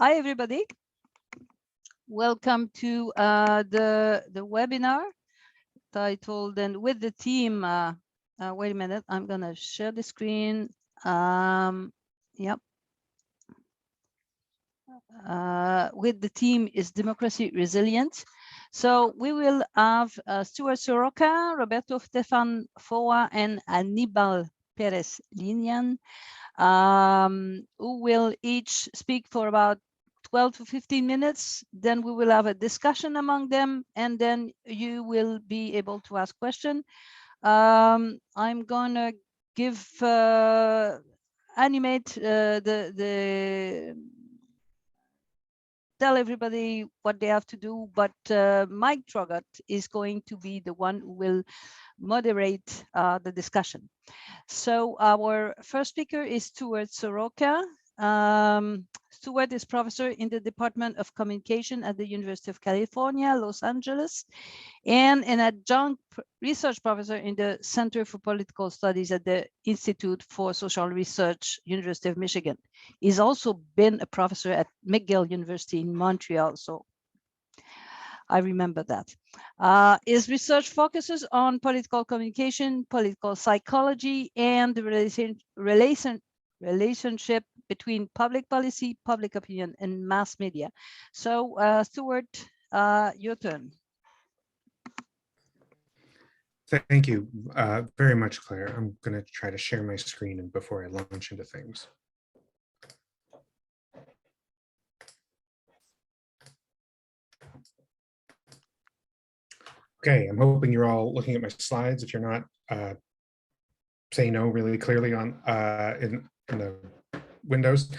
Hi, everybody. Welcome to the webinar titled "And with the team." Wait a minute, I'm going to share the screen. Yep. With the team is democracy resilient. So we will have Stuart, Soroka, Roberto, Stefan, and Anibal Pérez-Liñán, who will each speak for about 12 to 15 minutes. Then we will have a discussion among them, and then you will be able to ask questions. I'm gonna animate tell everybody what they have to do, but Mike Traugott is going to be the one who will moderate the discussion. So our first speaker is Stuart Soroka. Stuart is professor in the Department of Communication at the University of California, Los Angeles, and an adjunct research professor in the Center for Political Studies at the Institute for Social Research, University of Michigan. He's also been a professor at McGill University in Montreal, so I remember that. His research focuses on political communication, political psychology, and the relationship between public policy, public opinion, and mass media. So, Stuart, your turn. Thank you very much, Claire. I'm going to try to share my screen before I launch into things. Okay, I'm hoping you're all looking at my slides. If you're not, say no really clearly on in the windows.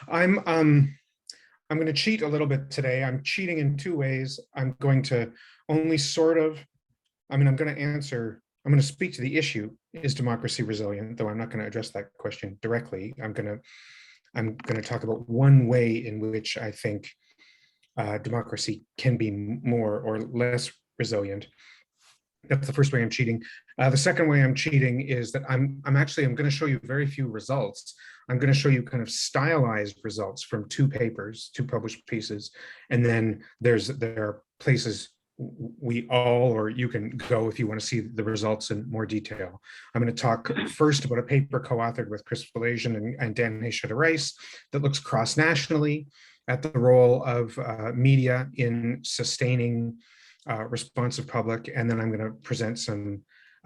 I'm going to cheat a little bit today. I'm cheating in two ways. I'm going to only sort of, I'm going to speak to the issue, is democracy resilient, though I'm not going to address that question directly. I'm going to talk about one way in which I think democracy can be more or less resilient. That's the first way I'm cheating. The second way I'm cheating is that I'm going to show you very few results. I'm going to show you kind of stylized results from two papers, two published pieces, and then there are places we all, or you can go if you want to see the results in more detail. I'm going to talk first about a paper co-authored with Chris Valesian and Dan Hayshetta-Rice that looks cross-nationally at the role of media in sustaining responsive public, and then I'm going to present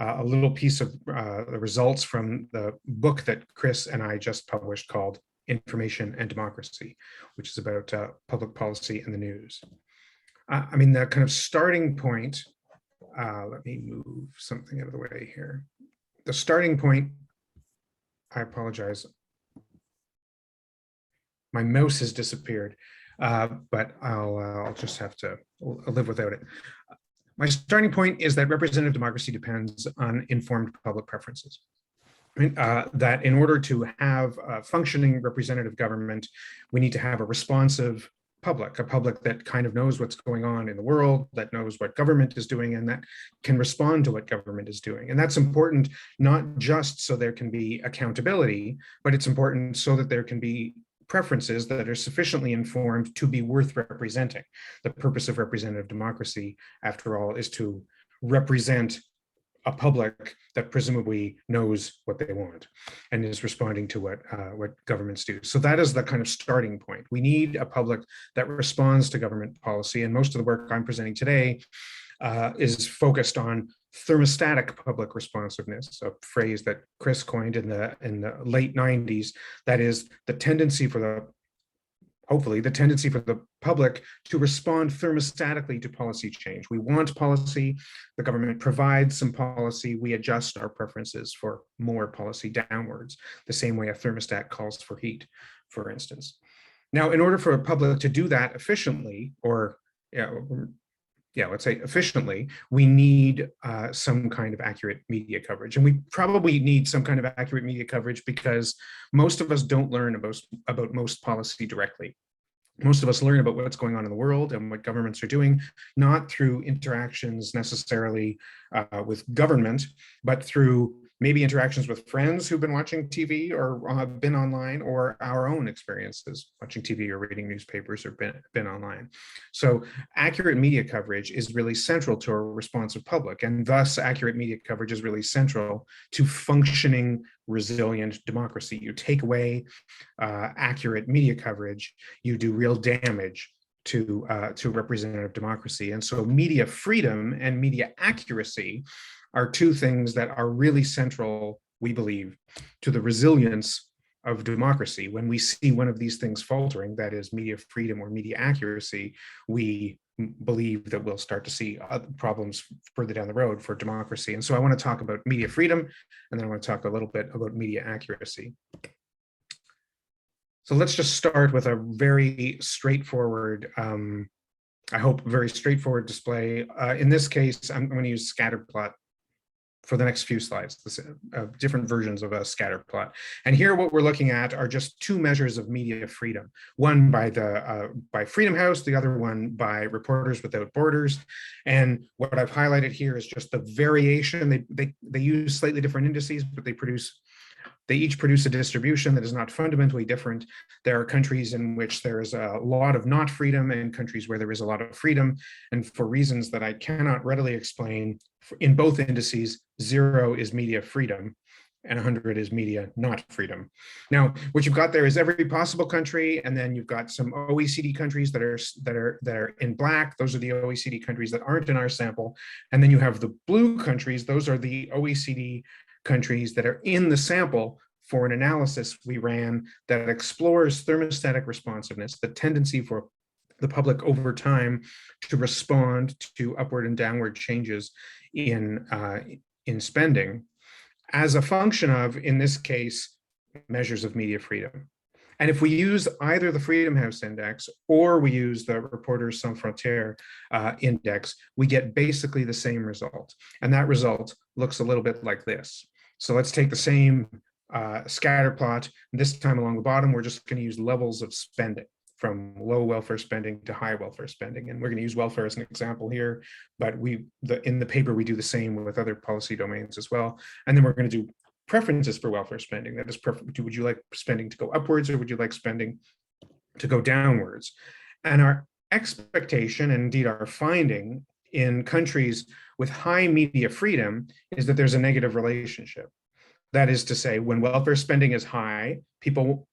a little piece of the results from the book that Chris and I just published called Information and Democracy, which is about public policy and the news. I mean, the kind of starting point, let me move something out of the way here. The starting point, I apologize. My mouse has disappeared, but I'll just have to live without it. My starting point is that representative democracy depends on informed public preferences. That in order to have a functioning representative government, we need to have a responsive public, a public that kind of knows what's going on in the world, that knows what government is doing, and that can respond to what government is doing. And that's important, not just so there can be accountability, but it's important so that there can be preferences that are sufficiently informed to be worth representing. The purpose of representative democracy, after all, is to represent a public that presumably knows what they want and is responding to what governments do. So that is the kind of starting point. We need a public that responds to government policy, and most of the work I'm presenting today is focused on thermostatic public responsiveness, a phrase that Chris coined in the late 90s. That is the tendency for hopefully the tendency for the public to respond thermostatically to policy change. We want policy, the government provides some policy, we adjust our preferences for more policy downwards, the same way a thermostat calls for heat, for instance. Now, in order for a public to do that efficiently, or let's say efficiently, we need some kind of accurate media coverage. And we probably need some kind of accurate media coverage because most of us don't learn about most policy directly. Most of us learn about what's going on in the world and what governments are doing, not through interactions necessarily with government, but through maybe interactions with friends who've been watching TV or been online, or our own experiences watching TV or reading newspapers or been online. So accurate media coverage is really central to a responsive public, and thus accurate media coverage is really central to functioning, resilient democracy. You take away accurate media coverage, you do real damage to representative democracy. And so media freedom and media accuracy are two things that are really central, we believe, to the resilience of democracy. When we see one of these things faltering, that is media freedom or media accuracy, we believe that we'll start to see problems further down the road for democracy. And so I want to talk about media freedom, and then I want to talk a little bit about media accuracy. So let's just start with a very straightforward, I hope very straightforward display. In this case, I'm going to use scatter plot for the next few slides, different versions of a scatter plot. And here what we're looking at are just two measures of media freedom. One by Freedom House, the other one by Reporters Without Borders. And what I've highlighted here is just the variation. They use slightly different indices, but they each produce a distribution that is not fundamentally different. There are countries in which there is a lot of not freedom and countries where there is a lot of freedom. And for reasons that I cannot readily explain, in both indices, 0 is media freedom and 100 is media not freedom. Now, what you've got there is every possible country, and then you've got some OECD countries that are in black. Those are the OECD countries that aren't in our sample. And then you have the blue countries. Those are the OECD countries that are in the sample for an analysis we ran that explores thermostatic responsiveness, the tendency for the public over time to respond to upward and downward changes in spending as a function of, in this case, measures of media freedom. And if we use either the Freedom House Index or we use the Reporters Sans Frontières Index, we get basically the same result. And that result looks a little bit like this. So let's take the same scatter plot. This time along the bottom, we're just going to use levels of spending, from low welfare spending to high welfare spending. And we're going to use welfare as an example here, but in the paper, we do the same with other policy domains as well. And then we're going to do preferences for welfare spending. That is, would you like spending to go upwards, or would you like spending to go downwards? And our expectation, and indeed our finding in countries with high media freedom, is that there's a negative relationship. That is to say, when welfare spending is high, people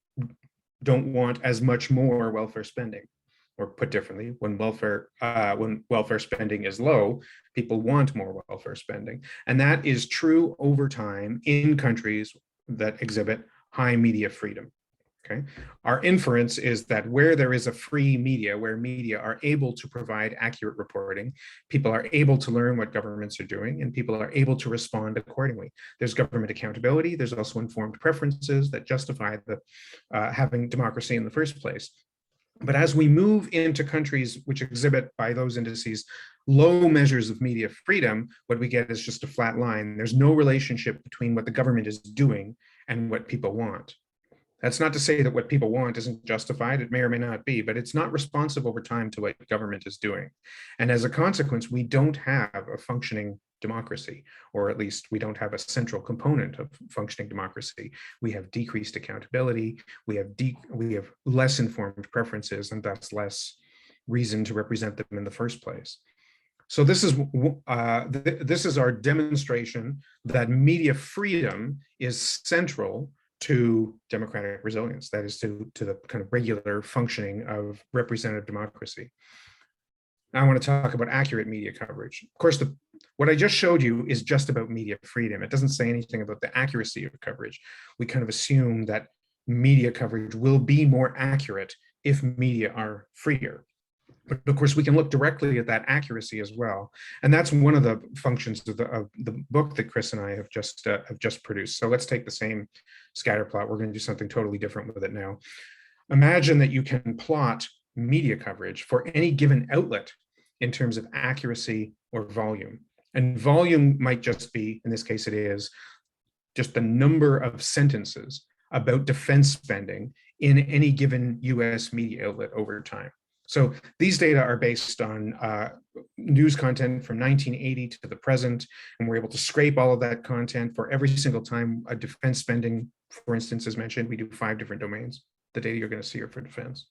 don't want as much more welfare spending. Or put differently, when welfare spending is low, people want more welfare spending. And that is true over time in countries that exhibit high media freedom. Okay. Our inference is that where there is a free media, where media are able to provide accurate reporting, people are able to learn what governments are doing, and people are able to respond accordingly. There's government accountability. There's also informed preferences that justify having democracy in the first place. But as we move into countries which exhibit, by those indices, low measures of media freedom, what we get is just a flat line. There's no relationship between what the government is doing and what people want. That's not to say that what people want isn't justified. It may or may not be, but it's not responsive over time to what government is doing. And as a consequence, we don't have a functioning democracy, or at least we don't have a central component of functioning democracy. We have decreased accountability. We have less informed preferences, and thus less reason to represent them in the first place. So this is our demonstration that media freedom is central to democratic resilience, that is to the kind of regular functioning of representative democracy. Now I want to talk about accurate media coverage. Of course, what I just showed you is just about media freedom. It doesn't say anything about the accuracy of coverage. We kind of assume that media coverage will be more accurate if media are freer. But of course, we can look directly at that accuracy as well. And that's one of the functions of the book that Chris and I have just produced. So let's take the same scatter plot. We're going to do something totally different with it now. Imagine that you can plot media coverage for any given outlet in terms of accuracy or volume. And volume might just be, in this case it is, just the number of sentences about defense spending in any given US media outlet over time. So these data are based on news content from 1980 to the present, and we're able to scrape all of that content for every single time a defense spending, for instance, is mentioned. We do 5 different domains. The data you're going to see are for defense.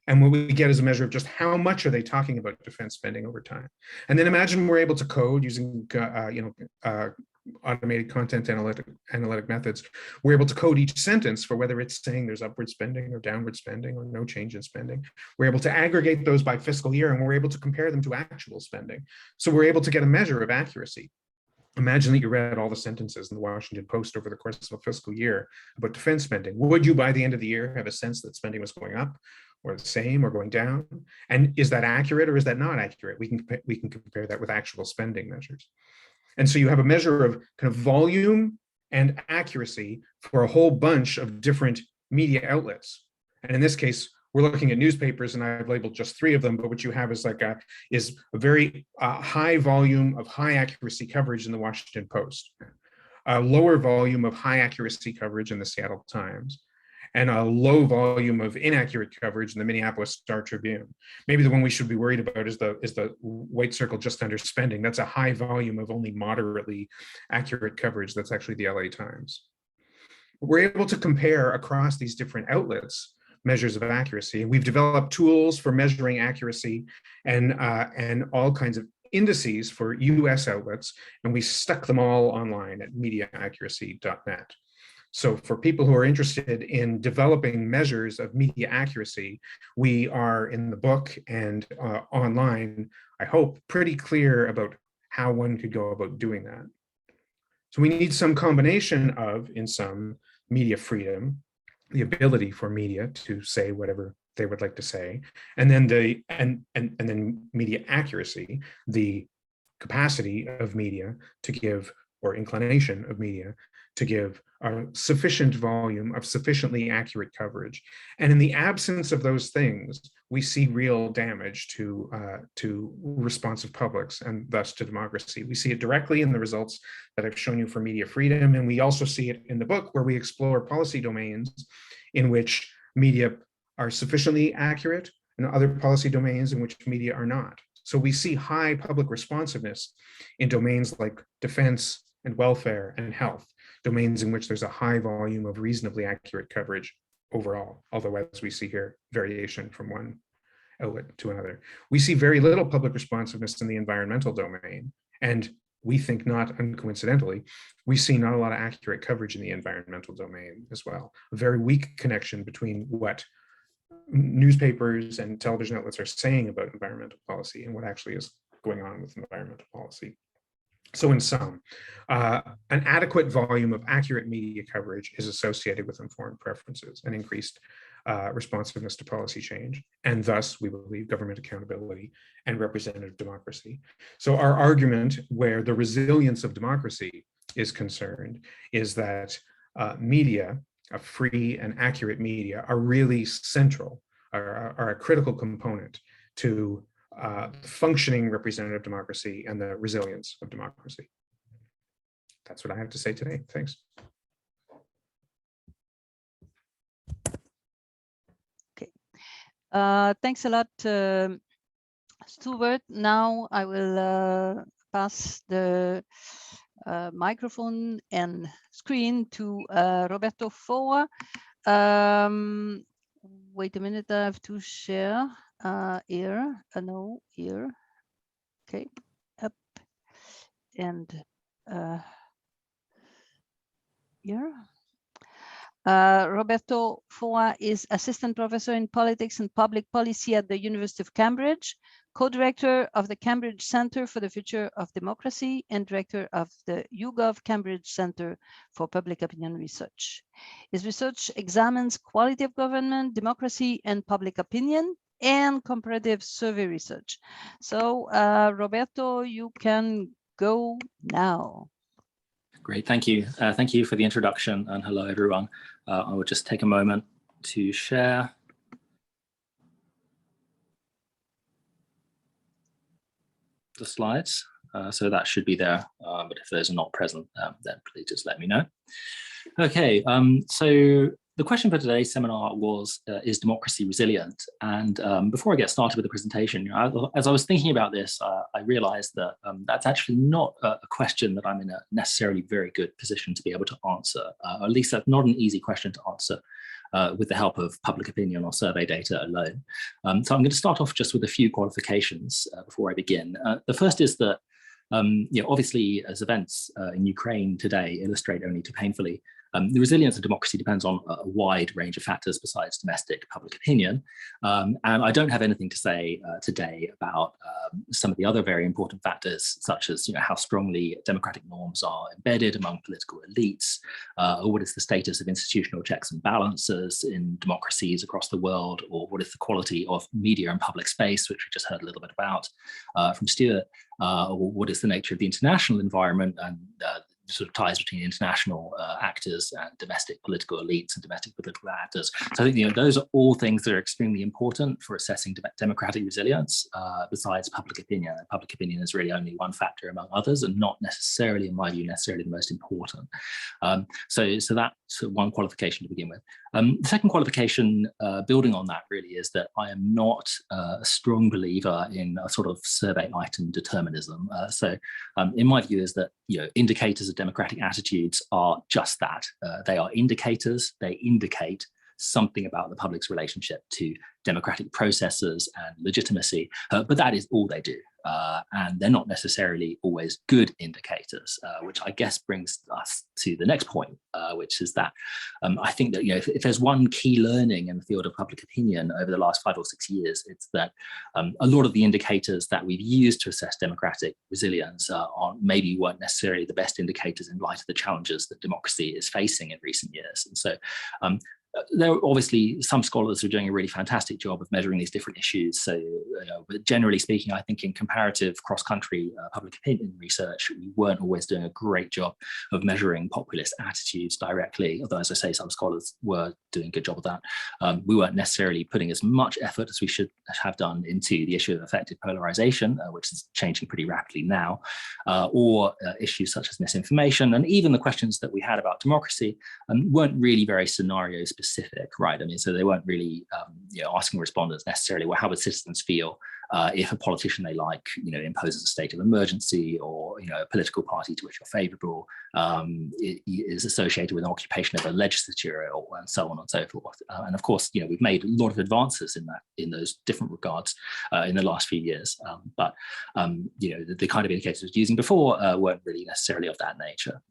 And what we get is a measure of just how much are they talking about defense spending over time. And then imagine we're able to code using automated content analytic methods. We're able to code each sentence for whether it's saying there's upward spending or downward spending or no change in spending. We're able to aggregate those by fiscal year, and we're able to compare them to actual spending. So we're able to get a measure of accuracy. Imagine that you read all the sentences in the Washington Post over the course of a fiscal year about defense spending. Would you, by the end of the year, have a sense that spending was going up or the same or going down? And is that accurate or is that not accurate? We can compare that with actual spending measures. And so you have a measure of kind of volume and accuracy for a whole bunch of different media outlets. And in this case, we're looking at newspapers, and I've labeled just 3 of them, but what you have is like a very high volume of high accuracy coverage in the Washington Post, a lower volume of high accuracy coverage in the Seattle Times, and a low volume of inaccurate coverage in the Minneapolis Star-Tribune. Maybe the one we should be worried about is the white circle just under spending. That's a high volume of only moderately accurate coverage. That's actually the LA Times. We're able to compare across these different outlets measures of accuracy. And we've developed tools for measuring accuracy and all kinds of indices for US outlets, and we stuck them all online at mediaaccuracy.net. So for people who are interested in developing measures of media accuracy, we are in the book and online, I hope, pretty clear about how one could go about doing that. So we need some combination of, in some, media freedom, the ability for media to say whatever they would like to say, and then then media accuracy, the capacity of media to give, or inclination of media to give, a sufficient volume of sufficiently accurate coverage. And in the absence of those things, we see real damage to responsive publics and thus to democracy. We see it directly in the results that I've shown you for media freedom, and we also see it in the book where we explore policy domains in which media are sufficiently accurate and other policy domains in which media are not. So we see high public responsiveness in domains like defense and welfare and health, domains in which there's a high volume of reasonably accurate coverage overall, although as we see here, variation from one outlet to another. We see very little public responsiveness in the environmental domain, and we think not uncoincidentally, we see not a lot of accurate coverage in the environmental domain as well. A very weak connection between what newspapers and television outlets are saying about environmental policy and what actually is going on with environmental policy. So in sum, an adequate volume of accurate media coverage is associated with informed preferences and increased responsiveness to policy change, and thus, we believe, government accountability and representative democracy. So our argument where the resilience of democracy is concerned is that media, a free and accurate media, are really central, are a critical component to functioning representative democracy and the resilience of democracy. That's what I have to say today. Thanks. Okay. Thanks a lot, Stuart. Now I will pass the microphone and screen to Roberto Foa. Wait a minute, I have to share. Here, no, here, okay, up, and here. Roberto Foa is assistant professor in politics and public policy at the University of Cambridge, co-director of the Cambridge Center for the Future of Democracy, and director of the YouGov Cambridge Center for Public Opinion Research. His research examines quality of government, democracy, and public opinion, and comparative survey research. So Roberto, you can go now. Great, thank you. Thank you for the introduction, and hello everyone. I will just take a moment to share. The slides, so that should be there, but if those are not present, then please just let me know. Okay, so The question for today's seminar was, is democracy resilient? And before I get started with the presentation, as I was thinking about this, I realized that that's actually not a question that I'm in a necessarily very good position to be able to answer. At least that's not an easy question to answer with the help of public opinion or survey data alone. So I'm going to start off just with a few qualifications before I begin. The first is that obviously, as events in Ukraine today illustrate only too painfully, the resilience of democracy depends on a wide range of factors besides domestic public opinion. And I don't have anything to say today about some of the other very important factors, such as how strongly democratic norms are embedded among political elites, or what is the status of institutional checks and balances in democracies across the world, or what is the quality of media and public space, which we just heard a little bit about from Stuart, or what is the nature of the international environment and sort of ties between international actors and domestic political elites and domestic political actors. So I think those are all things that are extremely important for assessing democratic resilience, besides public opinion. Public opinion is really only one factor among others, and not necessarily, in my view, necessarily the most important. So that's one qualification to begin with. The second qualification, building on that, really is that I am not a strong believer in a sort of survey item determinism. So in my view is that indicators of democratic attitudes are just that. They are indicators. They indicate something about the public's relationship to democratic processes and legitimacy, but that is all they do. And they're not necessarily always good indicators, which I guess brings us to the next point, which is that I think that if there's one key learning in the field of public opinion over the last 5 or 6 years, it's that a lot of the indicators that we've used to assess democratic resilience maybe weren't necessarily the best indicators in light of the challenges that democracy is facing in recent years. And so there are obviously some scholars who are doing a really fantastic job of measuring these different issues. So, but generally speaking, I think in comparative cross-country public opinion research, we weren't always doing a great job of measuring populist attitudes directly. Although, as I say, some scholars were doing a good job of that. We weren't necessarily putting as much effort as we should have done into the issue of effective polarization, which is changing pretty rapidly now, or issues such as misinformation, and even the questions that we had about democracy weren't really very scenario specific. Right? I mean, so they weren't really asking respondents necessarily, well, how would citizens feel if a politician they like, imposes a state of emergency, or a political party to which you're favourable is associated with an occupation of a legislature, and so on and so forth. And of course, we've made a lot of advances in those different regards in the last few years. But the kind of indicators I was using before weren't really necessarily of that nature.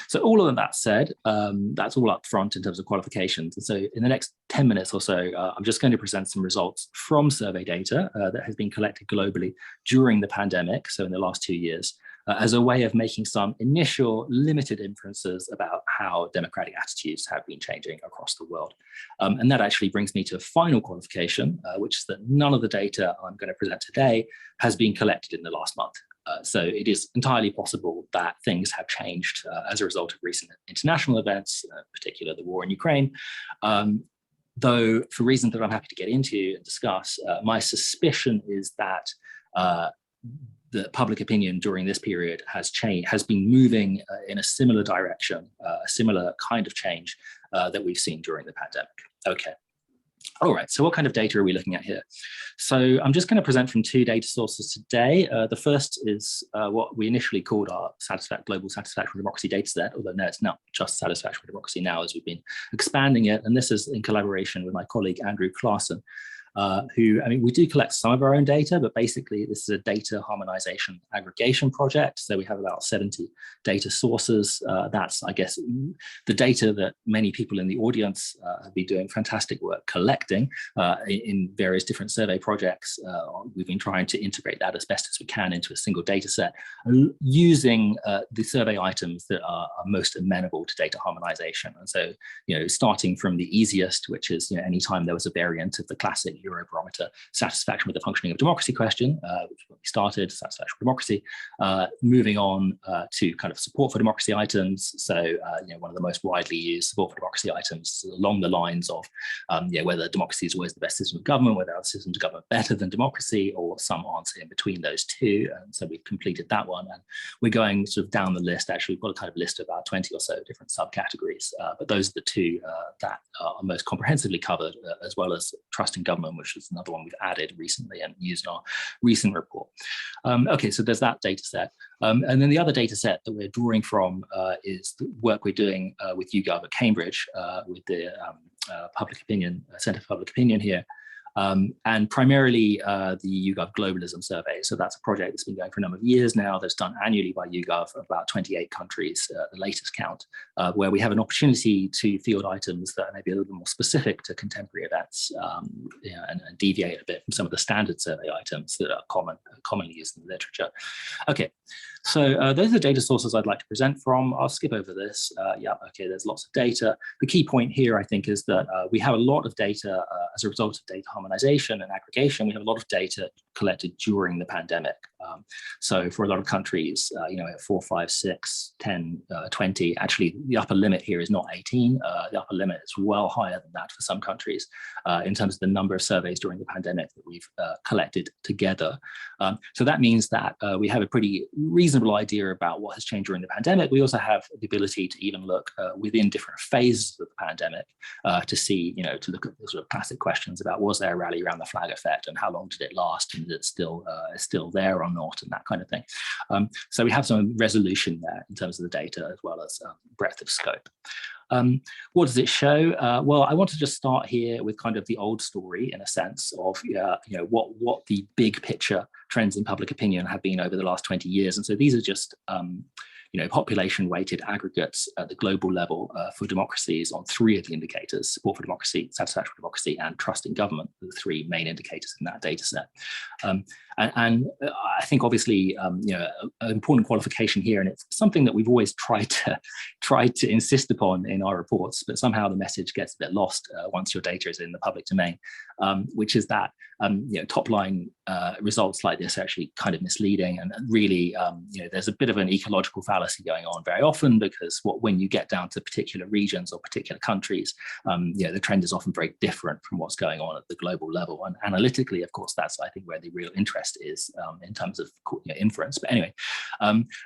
So all of that said, that's all up front in terms of qualifications. And so in the next 10 minutes or so, I'm just going to present some results from survey data that has been collected globally during the pandemic, so in the last 2 years, as a way of making some initial limited inferences about how democratic attitudes have been changing across the world. And that actually brings me to a final qualification, which is that none of the data I'm going to present today has been collected in the last month. So it is entirely possible that things have changed as a result of recent international events, in particular the war in Ukraine. Though for reasons that I'm happy to get into and discuss, my suspicion is that the public opinion during this period has been moving in a similar direction, a similar kind of change that we've seen during the pandemic. Okay. All right, so what kind of data are we looking at here? So I'm just going to present from 2 data sources today. The first is what we initially called our Global Satisfactory Democracy dataset, although no, it's not just Satisfactory Democracy now, as we've been expanding it. And this is in collaboration with my colleague, Andrew Claassen, who, I mean, we do collect some of our own data, but basically this is a data harmonization aggregation project. So we have about 70 data sources. That's, I guess, the data that many people in the audience have been doing fantastic work collecting in various different survey projects. We've been trying to integrate that as best as we can into a single data set, using the survey items that are most amenable to data harmonization. And so, starting from the easiest, which is, anytime there was a variant of the classic Eurobarometer satisfaction with the functioning of democracy question, which is what we started, satisfaction with democracy, moving on to kind of support for democracy items. So, one of the most widely used support for democracy items along the lines of whether democracy is always the best system of government, whether our systems of government better than democracy, or some answer in between those two. And so we've completed that one, and we're going sort of down the list. Actually, we've got a kind of list of about 20 or so different subcategories, but those are the two that are most comprehensively covered, as well as trust in government, which is another one we've added recently and used in our recent report. Okay, so there's that data set. And then the other data set that we're drawing from is the work we're doing with YouGov at Cambridge with the public opinion, Centre for Public Opinion here. And primarily the YouGov Globalism Survey. So that's a project that's been going for a number of years now, that's done annually by YouGov of about 28 countries, the latest count, where we have an opportunity to field items that are maybe a little bit more specific to contemporary events, and deviate a bit from some of the standard survey items that are commonly used in the literature. Okay, so those are the data sources I'd like to present from. I'll skip over this. Okay, there's lots of data. The key point here, I think, is that we have a lot of data as a result of data harmonization and aggregation. We have a lot of data collected during the pandemic. So for a lot of countries, at 4, 5, 6, 10, 20, actually the upper limit here is not 18. The upper limit is well higher than that for some countries in terms of the number of surveys during the pandemic that we've collected together. So that means that we have a pretty reasonable idea about what has changed during the pandemic. We also have the ability to even look within different phases of the pandemic to see, to look at the sort of classic questions about, was there a rally around the flag effect, and how long did it last, and is it still there or not, and that kind of thing. So we have some resolution there in terms of the data, as well as breadth of scope. What does it show? Well, I want to just start here with kind of the old story, in a sense, of what the big picture trends in public opinion have been over the last 20 years. And so these are just population-weighted aggregates at the global level for democracies on 3 of the indicators: support for democracy, satisfaction with democracy, and trust in government, the 3 main indicators in that data set. And I think, obviously, an important qualification here, and it's something that we've always tried to insist upon in our reports, but somehow the message gets a bit lost once your data is in the public domain, which is that top-line results like this are actually kind of misleading, and really, there's a bit of an ecological fallacy going on very often, because when you get down to particular regions or particular countries, the trend is often very different from what's going on at the global level. And analytically, of course, that's, I think, where the real interest is in terms of inference. But anyway,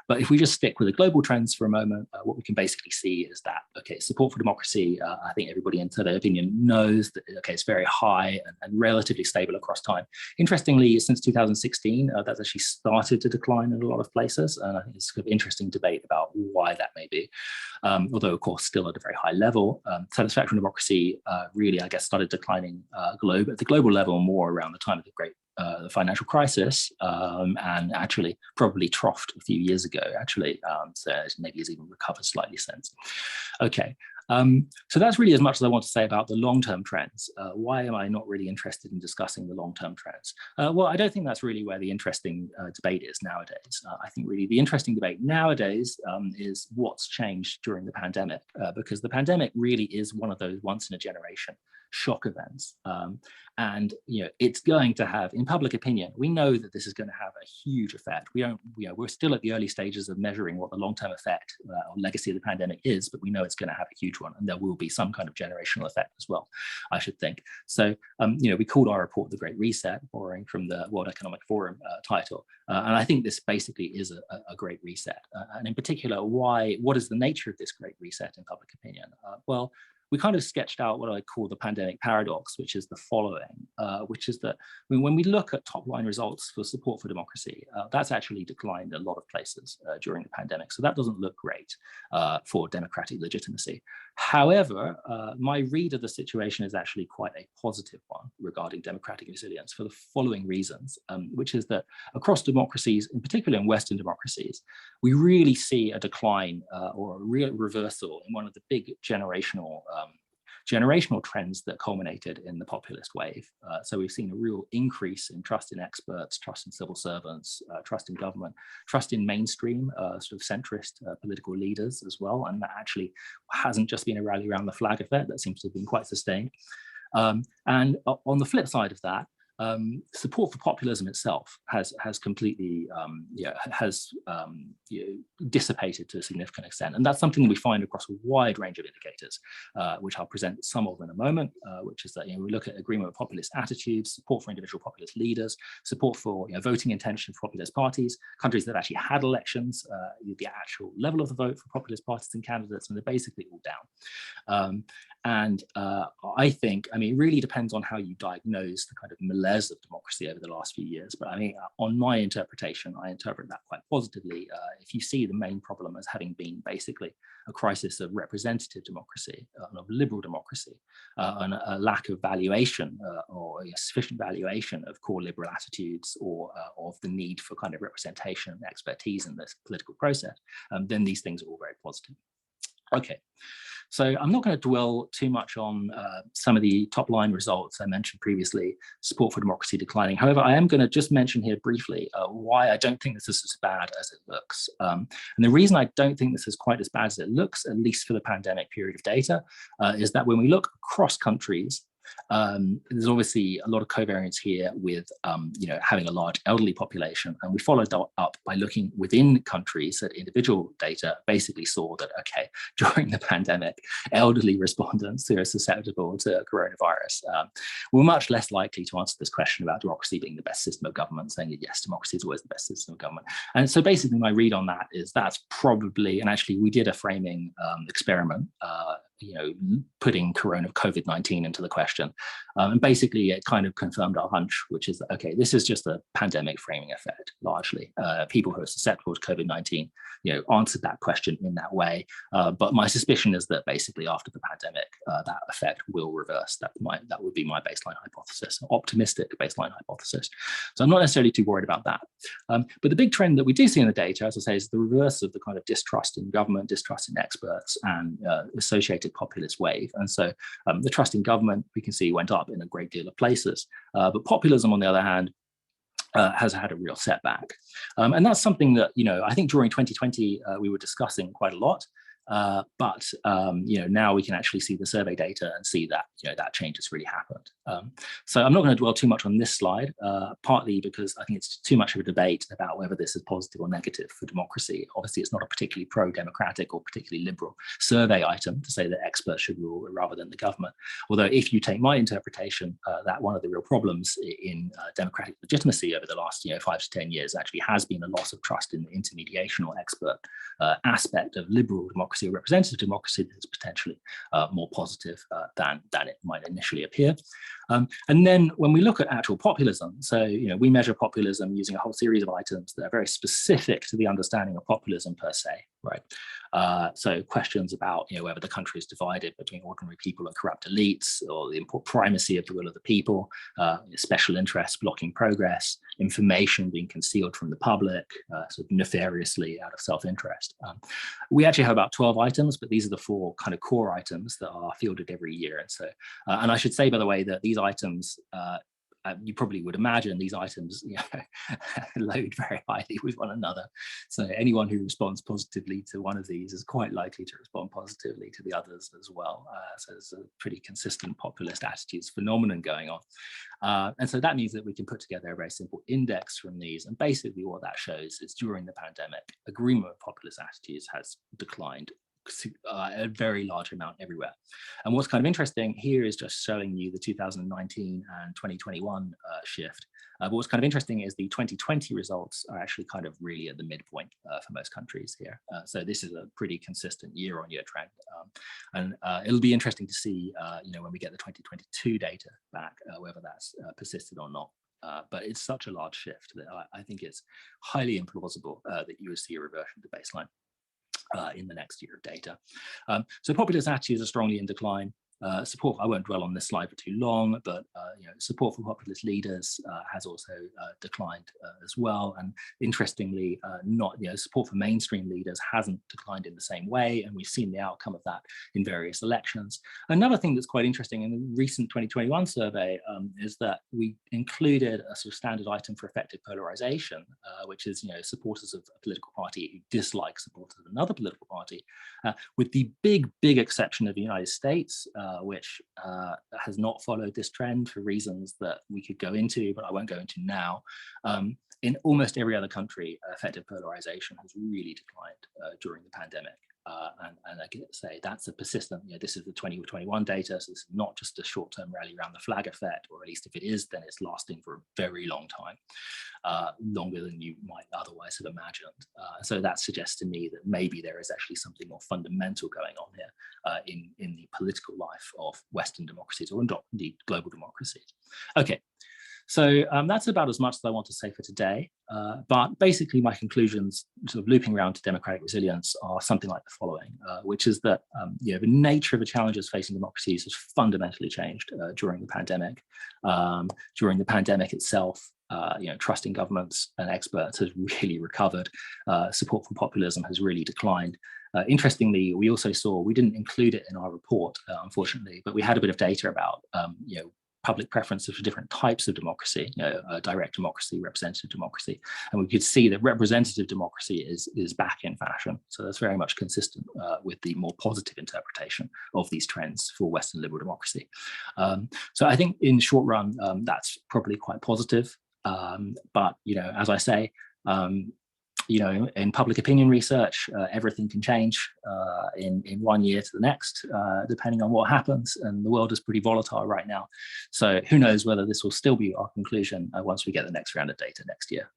but if we just stick with the global trends for a moment, what we can basically see is that, okay, support for democracy, I think everybody in their opinion knows that, okay, it's very high and relatively stable across time. Interestingly, since 2016, that's actually started to decline in a lot of places, and I think it's kind of interesting debate about why that may be. Although, of course, still at a very high level. Satisfaction with democracy really, I guess, started declining at the global level more around the time of the financial crisis, and actually probably troughed a few years ago, actually. So maybe has even recovered slightly since. Okay. So that's really as much as I want to say about the long-term trends. Why am I not really interested in discussing the long-term trends? Well, I don't think that's really where the interesting debate is nowadays. I think really the interesting debate nowadays is what's changed during the pandemic, because the pandemic really is one of those once-in-a-generation shock events. And it's going to have, in public opinion, we know that this is going to have a huge effect. We're still at the early stages of measuring what the long-term effect or legacy of the pandemic is, but we know it's going to have a huge one, and there will be some kind of generational effect as well, I should think. So, we called our report The Great Reset, borrowing from the World Economic Forum title. And I think this basically is a great reset. And in particular, what is the nature of this great reset in public opinion? Well, we kind of sketched out what I call the pandemic paradox, which is the following, which is that when we look at top-line results for support for democracy, that's actually declined in a lot of places during the pandemic. So that doesn't look great for democratic legitimacy. However, my read of the situation is actually quite a positive one regarding democratic resilience for the following reasons, which is that across democracies, in particular in Western democracies, we really see a decline or a real reversal in one of the big generational trends that culminated in the populist wave. So we've seen a real increase in trust in experts, trust in civil servants, trust in government, trust in mainstream sort of centrist political leaders as well. And that actually hasn't just been a rally around the flag effect, that seems to have been quite sustained. And on the flip side of that, support for populism itself has completely dissipated to a significant extent, and that's something that we find across a wide range of indicators, which I'll present some of in a moment. Which is that we look at agreement with populist attitudes, support for individual populist leaders, support for voting intention for populist parties, countries that actually had elections, the actual level of the vote for populist parties and candidates, and they're basically all down. I think, it really depends on how you diagnose the kind of malaise of democracy over the last few years. But on my interpretation, I interpret that quite positively. If you see the main problem as having been basically a crisis of representative democracy, of liberal democracy, and a lack of valuation or sufficient valuation of core liberal attitudes or of the need for kind of representation and expertise in this political process, then these things are all very positive. Okay. So I'm not going to dwell too much on some of the top line results I mentioned previously, support for democracy declining. However, I am going to just mention here briefly why I don't think this is as bad as it looks. And the reason I don't think this is quite as bad as it looks, at least for the pandemic period of data, is that when we look across countries, there's obviously a lot of covariance here with having a large elderly population, and we followed that up by looking within countries at individual data. Basically saw that during the pandemic, elderly respondents who are susceptible to coronavirus were much less likely to answer this question about democracy being the best system of government, saying that yes, democracy is always the best system of government. And so basically my read on that is that's probably, and actually we did a framing experiment putting COVID-19 into the question. And basically it kind of confirmed our hunch, which is, this is just a pandemic framing effect, largely. People who are susceptible to COVID-19, answered that question in that way. But my suspicion is that basically after the pandemic, that effect will reverse. That would be my baseline hypothesis, optimistic baseline hypothesis. So I'm not necessarily too worried about that. But the big trend that we do see in the data, as I say, is the reverse of the kind of distrust in government, distrust in experts, and associated populist wave. And so the trust in government, we can see, went up in a great deal of places. But populism, on the other hand, has had a real setback. And that's something that, I think during 2020, we were discussing quite a lot. But now we can actually see the survey data and see that that change has really happened. So I'm not going to dwell too much on this slide, partly because I think it's too much of a debate about whether this is positive or negative for democracy. Obviously, it's not a particularly pro-democratic or particularly liberal survey item to say that experts should rule rather than the government. Although if you take my interpretation, that one of the real problems in democratic legitimacy over the last 5 to 10 years actually has been a loss of trust in the intermediation or expert aspect of liberal democracy or representative democracy that is potentially more positive than it might initially appear. And then when we look at actual populism, so we measure populism using a whole series of items that are very specific to the understanding of populism per se, right? So questions about whether the country is divided between ordinary people and corrupt elites, or the primacy of the will of the people, special interests blocking progress, information being concealed from the public, sort of nefariously out of self-interest. We actually have about 12 items, but these are the 4 kind of core items that are fielded every year. And so, and I should say, by the way, that these items, you probably would imagine these items load very highly with one another. So anyone who responds positively to one of these is quite likely to respond positively to the others as well. So there's a pretty consistent populist attitudes phenomenon going on. And so that means that we can put together a very simple index from these. And basically what that shows is during the pandemic, agreement with populist attitudes has declined a very large amount everywhere. And what's kind of interesting here is just showing you the 2019 and 2021 shift. But what's kind of interesting is the 2020 results are actually kind of really at the midpoint for most countries here. So this is a pretty consistent year-on-year trend. And it'll be interesting to see, when we get the 2022 data back, whether that's persisted or not. But it's such a large shift that I think it's highly implausible that you would see a reversion to baseline in the next year of data. So populist attitudes are strongly in decline. Support, I won't dwell on this slide for too long, but support for populist leaders has also declined as well. And interestingly, support for mainstream leaders hasn't declined in the same way, and we've seen the outcome of that in various elections. Another thing that's quite interesting in the recent 2021 survey is that we included a sort of standard item for effective polarization, which is supporters of a political party who dislike supporters of another political party, with the big exception of the United States. which has not followed this trend for reasons that we could go into, but I won't go into now. In almost every other country, effective polarization has really declined during the pandemic. And I can say that's a persistent, this is the 2021 data, so this is not just a short-term rally around the flag effect, or at least if it is, then it's lasting for a very long time, longer than you might otherwise have imagined. So that suggests to me that maybe there is actually something more fundamental going on here in the political life of Western democracies, or indeed global democracies. Okay. So that's about as much as I want to say for today. But basically my conclusions, sort of looping around to democratic resilience, are something like the following, which is that the nature of the challenges facing democracies has fundamentally changed during the pandemic. During the pandemic itself, trust in governments and experts has really recovered. Support for populism has really declined. Interestingly, we also saw, we didn't include it in our report, unfortunately, but we had a bit of data about, public preferences for different types of democracy, direct democracy, representative democracy, and we could see that representative democracy is back in fashion. So that's very much consistent with the more positive interpretation of these trends for Western liberal democracy. So I think in short run, that's probably quite positive. But as I say, in public opinion research, everything can change in 1 year to the next, depending on what happens. And the world is pretty volatile right now. So who knows whether this will still be our conclusion once we get the next round of data next year.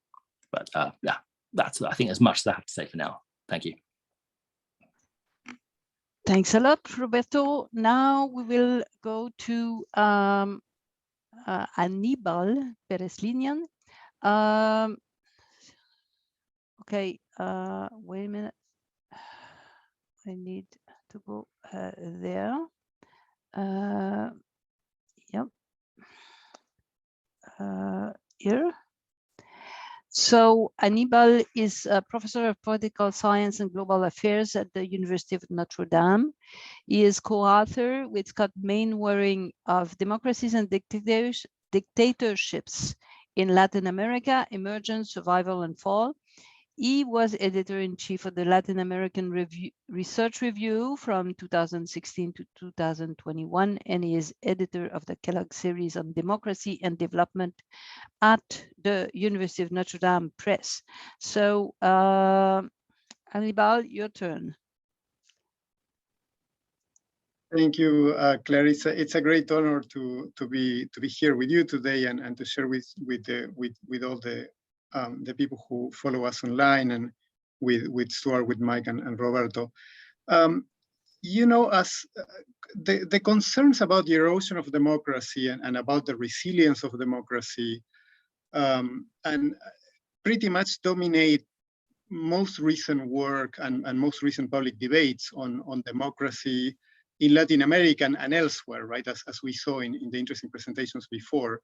But yeah, that's, I think, as much as I have to say for now. Thank you. Thanks a lot, Roberto. Now we will go to Aníbal Pérez-Liñán. Okay, wait a minute. I need to go there. Yep. Here. So Aníbal is a professor of political science and global affairs at the University of Notre Dame. He is co-author with Scott Mainwaring of Democracies and Dictatorships in Latin America, Emergence, Survival and Fall. He was editor-in-chief of the Latin American Research Review from 2016 to 2021, and he is editor of the Kellogg series on democracy and development at the University of Notre Dame Press. So, Aníbal, your turn. Thank you, Claire. It's a great honor to be here with you today and to share with all the people who follow us online, and with Stuart, with Mike and Roberto. As the concerns about the erosion of democracy and about the resilience of democracy and pretty much dominate most recent work and most recent public debates on democracy in Latin America and elsewhere, right? As we saw in the interesting presentations before.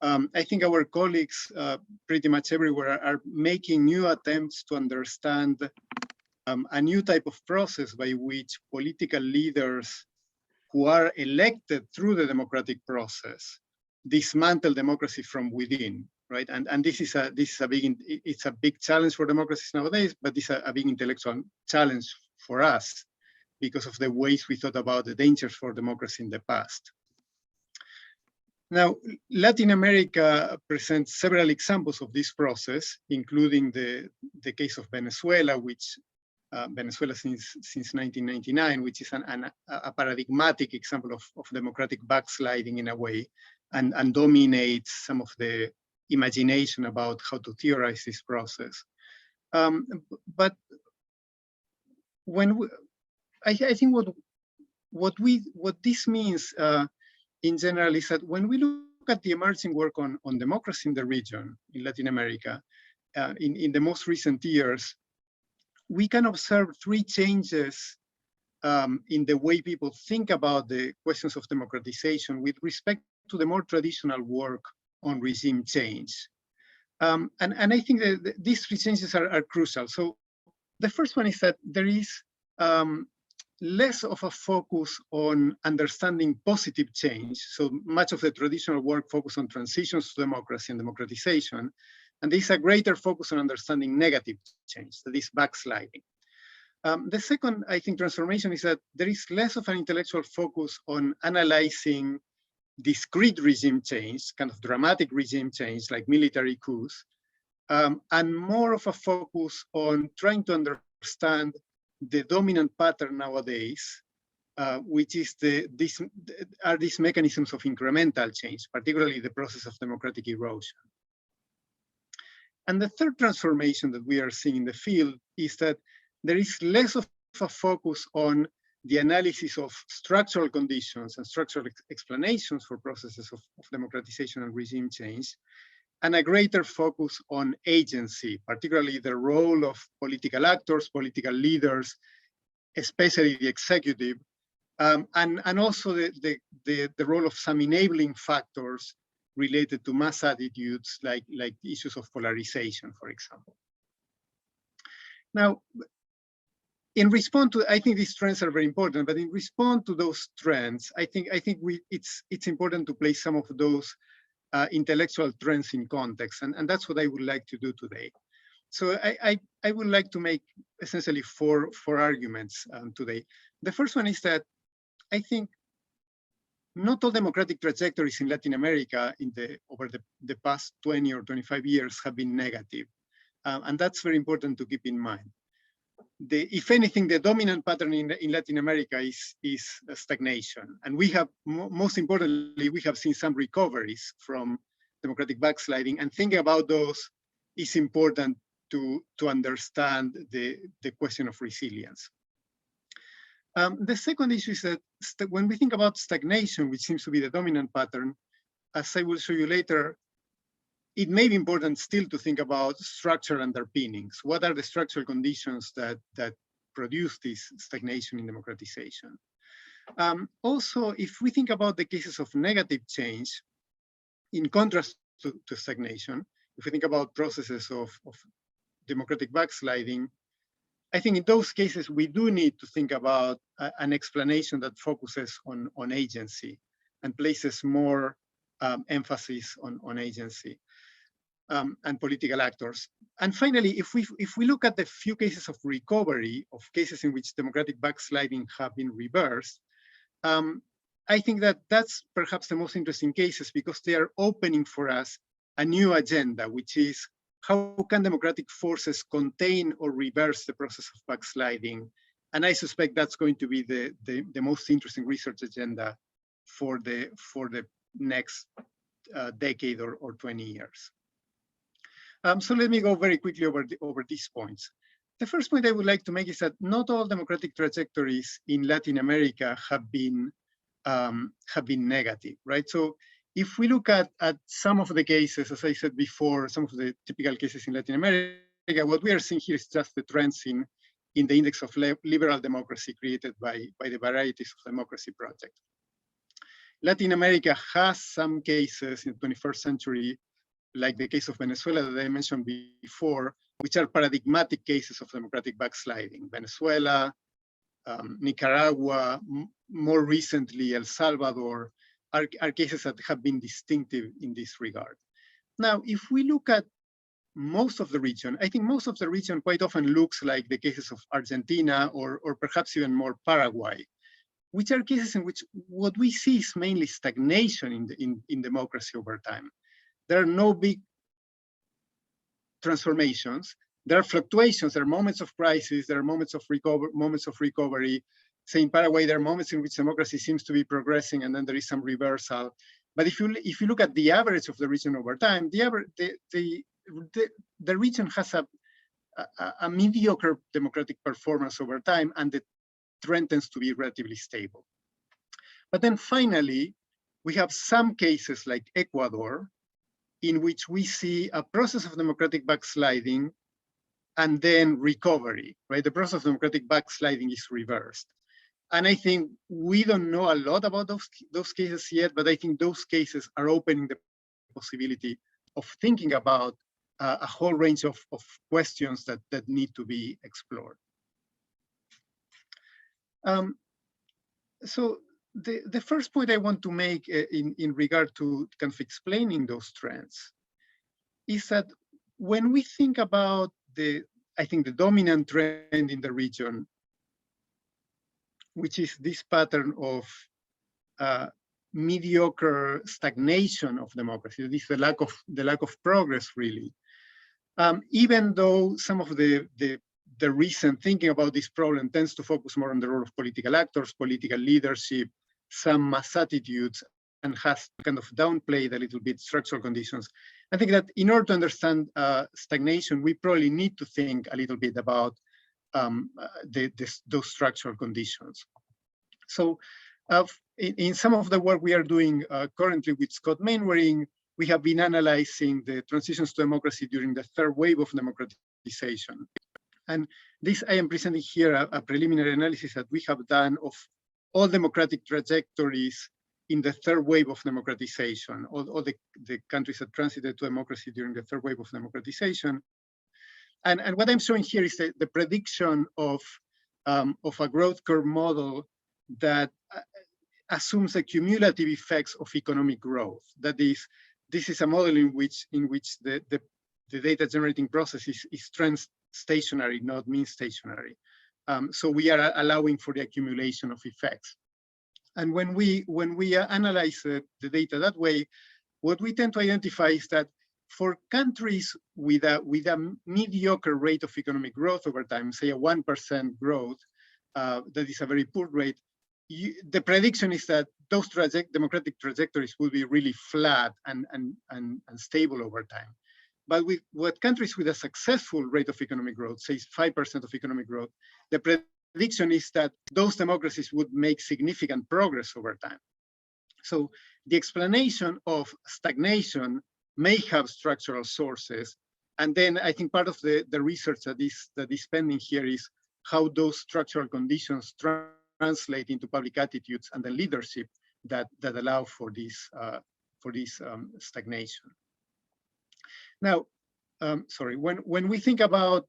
I think our colleagues pretty much everywhere are making new attempts to understand a new type of process by which political leaders who are elected through the democratic process dismantle democracy from within, right? And this is a big challenge for democracies nowadays, but it's a big intellectual challenge for us because of the ways we thought about the dangers for democracy in the past. Now, Latin America presents several examples of this process, including the case of Venezuela, which Venezuela since 1999, which is a paradigmatic example of democratic backsliding in a way, and dominates some of the imagination about how to theorize this process. But when I think what this means in general is that when we look at the emerging work on democracy in the region, in Latin America, in the most recent years, we can observe three changes in the way people think about the questions of democratization with respect to the more traditional work on regime change. And I think that these three changes are crucial. So the first one is that there is less of a focus on understanding positive change. So much of the traditional work focused on transitions to democracy and democratization. And there's a greater focus on understanding negative change, that is backsliding. The second, I think, transformation is that there is less of an intellectual focus on analyzing discrete regime change, kind of dramatic regime change like military coups, and more of a focus on trying to understand the dominant pattern nowadays, which is these mechanisms of incremental change, particularly the process of democratic erosion. And the third transformation that we are seeing in the field is that there is less of a focus on the analysis of structural conditions and structural explanations for processes of democratization and regime change, and a greater focus on agency, particularly the role of political actors, political leaders, especially the executive, and also the role of some enabling factors related to mass attitudes, like issues of polarization, for example. Now, in response to, I think these trends are very important, but in response to those trends, I think it's important to place some of those intellectual trends in context, and that's what I would like to do today. So I would like to make essentially four arguments today. The first one is that I think not all democratic trajectories in Latin America over the past 20 or 25 years have been negative, and that's very important to keep in mind. If anything, the dominant pattern in Latin America is stagnation. And we have, most importantly, we have seen some recoveries from democratic backsliding, and thinking about those is important to understand the question of resilience. The second issue is that when we think about stagnation, which seems to be the dominant pattern, as I will show you later, it may be important still to think about structural underpinnings. What are the structural conditions that produce this stagnation in democratization? Also, if we think about the cases of negative change, in contrast to stagnation, if we think about processes of democratic backsliding, I think in those cases, we do need to think about an explanation that focuses on agency and places more emphasis on agency and political actors. And finally, if we look at the few cases of recovery, of cases in which democratic backsliding have been reversed, I think that that's perhaps the most interesting cases, because they are opening for us a new agenda, which is how can democratic forces contain or reverse the process of backsliding? And I suspect that's going to be the most interesting research agenda for the next decade or 20 years. So let me go very quickly over these points. The first point I would like to make is that not all democratic trajectories in Latin America have been negative, right? So if we look at some of the cases, as I said before, some of the typical cases in Latin America, what we are seeing here is just the trends in the index of liberal democracy created by the Varieties of Democracy project. Latin America has some cases in the 21st century, like the case of Venezuela that I mentioned before, which are paradigmatic cases of democratic backsliding. Venezuela, Nicaragua, more recently El Salvador, are cases that have been distinctive in this regard. Now, if we look at most of the region, I think most of the region quite often looks like the cases of Argentina or perhaps even more Paraguay, which are cases in which what we see is mainly stagnation in democracy over time. There are no big transformations. There are fluctuations. There are moments of crisis. There are moments of recovery. Say in Paraguay, there are moments in which democracy seems to be progressing, and then there is some reversal. But if you look at the average of the region over time, the region has a mediocre democratic performance over time, and the trend tends to be relatively stable. But then finally, we have some cases like Ecuador, in which we see a process of democratic backsliding and then recovery, right? The process of democratic backsliding is reversed. And I think we don't know a lot about those cases yet, but I think those cases are opening the possibility of thinking about a whole range of questions that need to be explored. So the first point I want to make in regard to kind of explaining those trends is that when we think about I think the dominant trend in the region, which is this pattern of mediocre stagnation of democracy. This is the lack of progress, really. Even though some of the recent thinking about this problem tends to focus more on the role of political actors, political leadership, some mass attitudes, and has kind of downplayed a little bit structural conditions. I think that in order to understand stagnation, we probably need to think a little bit about those structural conditions. So in some of the work we are doing currently with Scott Mainwaring, we have been analyzing the transitions to democracy during the third wave of democratization. And this, I am presenting here a preliminary analysis that we have done of all democratic trajectories in the third wave of democratization, all the countries that transited to democracy during the third wave of democratization. And what I'm showing here is the prediction of a growth curve model that assumes the cumulative effects of economic growth. That is, this is a model in which the data generating process is trend stationary, not mean stationary. So we are allowing for the accumulation of effects. And when we analyze the data that way, what we tend to identify is that for countries with a mediocre rate of economic growth over time, say a 1% growth, that is a very poor rate, the prediction is that those democratic trajectories will be really flat and stable over time. But with countries with a successful rate of economic growth, say 5% of economic growth, the prediction is that those democracies would make significant progress over time. So the explanation of stagnation may have structural sources. And then I think part of the research that is pending here is how those structural conditions translate into public attitudes and the leadership that allow for this stagnation. Now, sorry, when we think about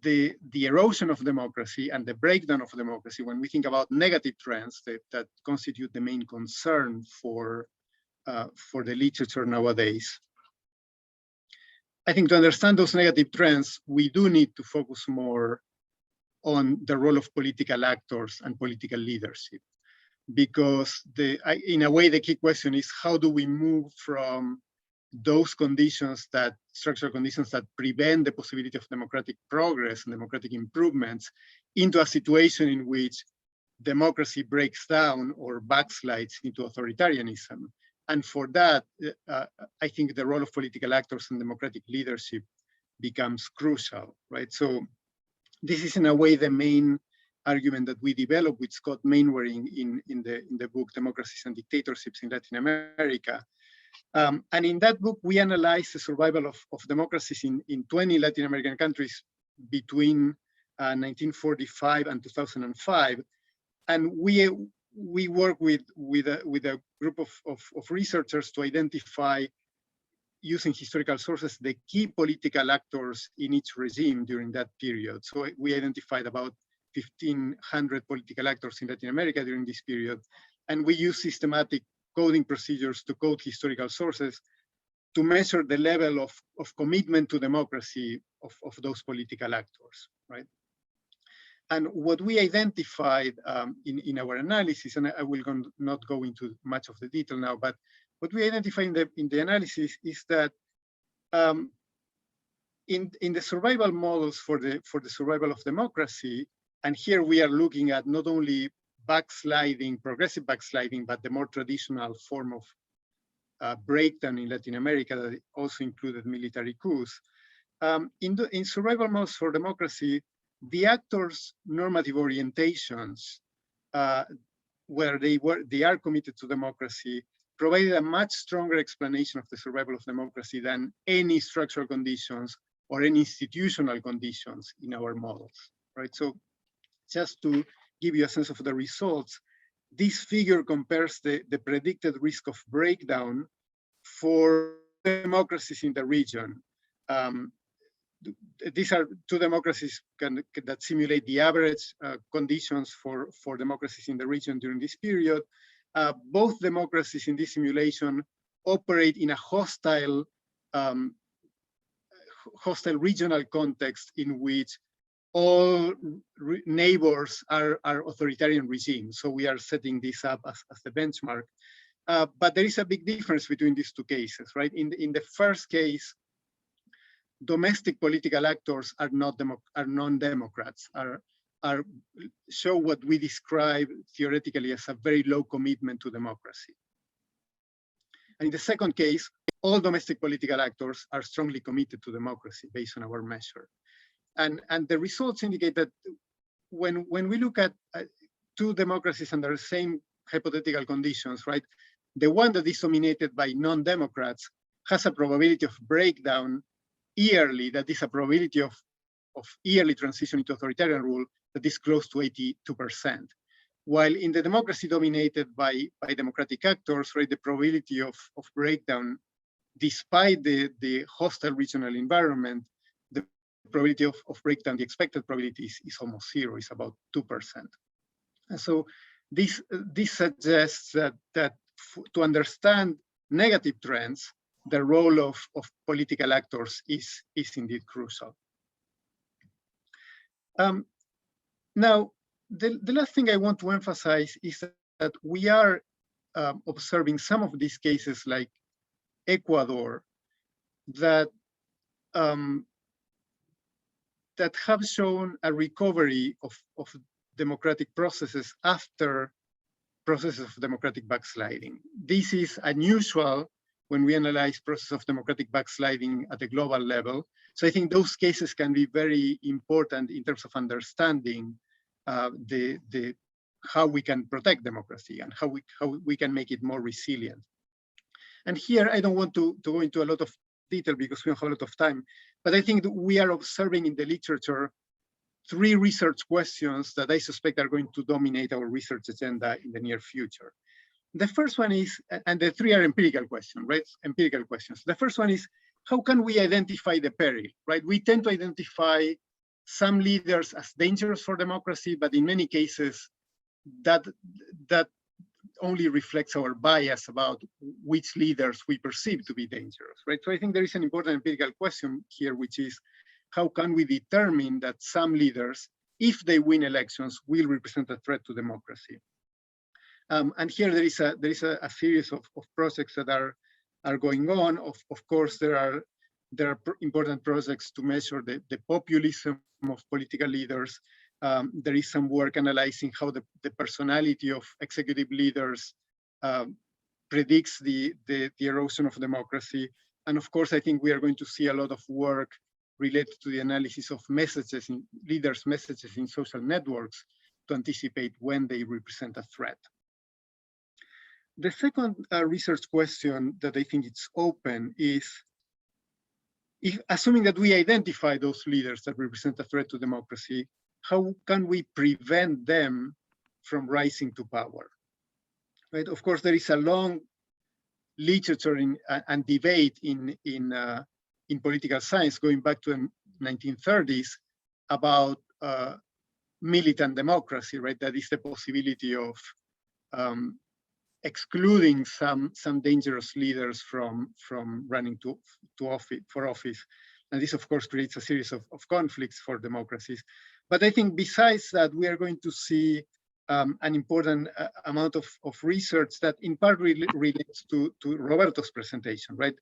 the erosion of democracy and the breakdown of democracy, when we think about negative trends that constitute the main concern for the literature nowadays, I think to understand those negative trends, we do need to focus more on the role of political actors and political leadership. Because in a way, the key question is how do we move from those conditions, structural conditions that prevent the possibility of democratic progress and democratic improvements, into a situation in which democracy breaks down or backslides into authoritarianism. And for that, I think the role of political actors and democratic leadership becomes crucial, right? So this is in a way the main argument that we developed with Scott Mainwaring in the book Democracies and Dictatorships in Latin America. And in that book, we analyzed the survival of democracies in 20 Latin American countries between 1945 and 2005. And we work with a group of researchers to identify, using historical sources, the key political actors in each regime during that period. So we identified about 1,500 political actors in Latin America during this period. And we use systematic coding procedures to code historical sources to measure the level of commitment to democracy of those political actors, right? And what we identified in our analysis, and I will not go into much of the detail now, but what we identified in the analysis is that in the survival models for the survival of democracy, and here we are looking at not only backsliding, progressive backsliding, but the more traditional form of breakdown in Latin America that also included military coups. In survival models for democracy, the actors' normative orientations, where they are committed to democracy, provided a much stronger explanation of the survival of democracy than any structural conditions or any institutional conditions in our models, right? So just to give you a sense of the results, this figure compares the predicted risk of breakdown for democracies in the region. These are two democracies that simulate the average conditions for democracies in the region during this period. Both democracies in this simulation operate in a hostile regional context in which all neighbors are authoritarian regimes. So we are setting this up as the benchmark. But there is a big difference between these two cases, right? In the first case, domestic political actors are non-democrats, show what we describe theoretically as a very low commitment to democracy. And in the second case, all domestic political actors are strongly committed to democracy based on our measure. And the results indicate that when we look at two democracies under the same hypothetical conditions, right? The one that is dominated by non-democrats has a probability of breakdown yearly, that is a probability of yearly transition into authoritarian rule that is close to 82%. While in the democracy dominated by democratic actors, right, the probability of breakdown, despite the hostile regional environment, the probability of breakdown, the expected probability is almost zero, is about 2%. And so this suggests that to understand negative trends, the role of political actors is indeed crucial. Now, the last thing I want to emphasize is that we are observing some of these cases like Ecuador that have shown a recovery of democratic processes after processes of democratic backsliding. This is unusual when we analyze process of democratic backsliding at a global level. So I think those cases can be very important in terms of understanding how we can protect democracy and how we can make it more resilient. And here, I don't want to go into a lot of detail because we don't have a lot of time, but I think that we are observing in the literature 3 research questions that I suspect are going to dominate our research agenda in the near future. The first one is, and the 3 are empirical questions, right? Empirical questions. The first one is, how can we identify the peril, right? We tend to identify some leaders as dangerous for democracy, but in many cases, that only reflects our bias about which leaders we perceive to be dangerous, right? So I think there is an important empirical question here, which is, how can we determine that some leaders, if they win elections, will represent a threat to democracy? And here there is a series of projects that are going on. Of course, there are important projects to measure the populism of political leaders. There is some work analyzing how the personality of executive leaders predicts the erosion of democracy. And of course, I think we are going to see a lot of work related to the analysis of messages, leaders' messages in social networks to anticipate when they represent a threat. The second research question that I think it's open is, assuming that we identify those leaders that represent a threat to democracy, how can we prevent them from rising to power? Right? Of course, there is a long literature and debate in political science going back to the 1930s about militant democracy, right? That is the possibility of excluding some dangerous leaders from running for office. And this, of course, creates a series of conflicts for democracies. But I think besides that, we are going to see an important amount of research that in part relates to Roberto's presentation, right?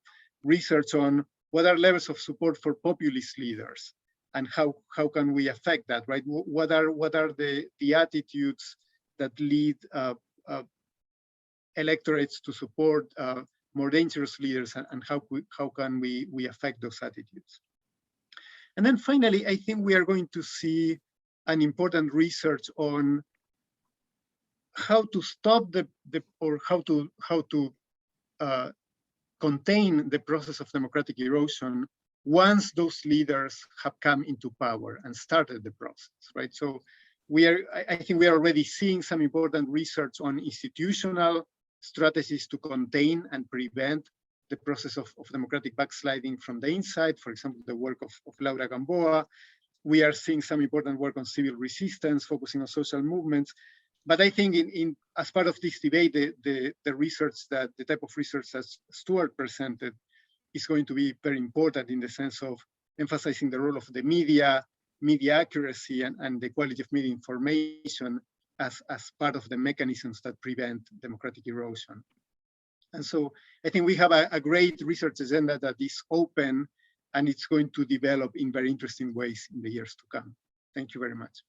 Research on what are levels of support for populist leaders and how can we affect that, right? What are the attitudes that lead electorates to support more dangerous leaders, and how can we affect those attitudes? And then finally, I think we are going to see an important research on how to stop or how to contain the process of democratic erosion once those leaders have come into power and started the process, right? So I think we are already seeing some important research on institutional strategies to contain and prevent the process of democratic backsliding from the inside. For example, the work of Laura Gamboa. We are seeing some important work on civil resistance, focusing on social movements. But I think as part of this debate, the type of research that Stuart presented is going to be very important in the sense of emphasizing the role of the media media accuracy and the quality of media information as part of the mechanisms that prevent democratic erosion. And so I think we have a great research agenda that is open, and it's going to develop in very interesting ways in the years to come. Thank you very much.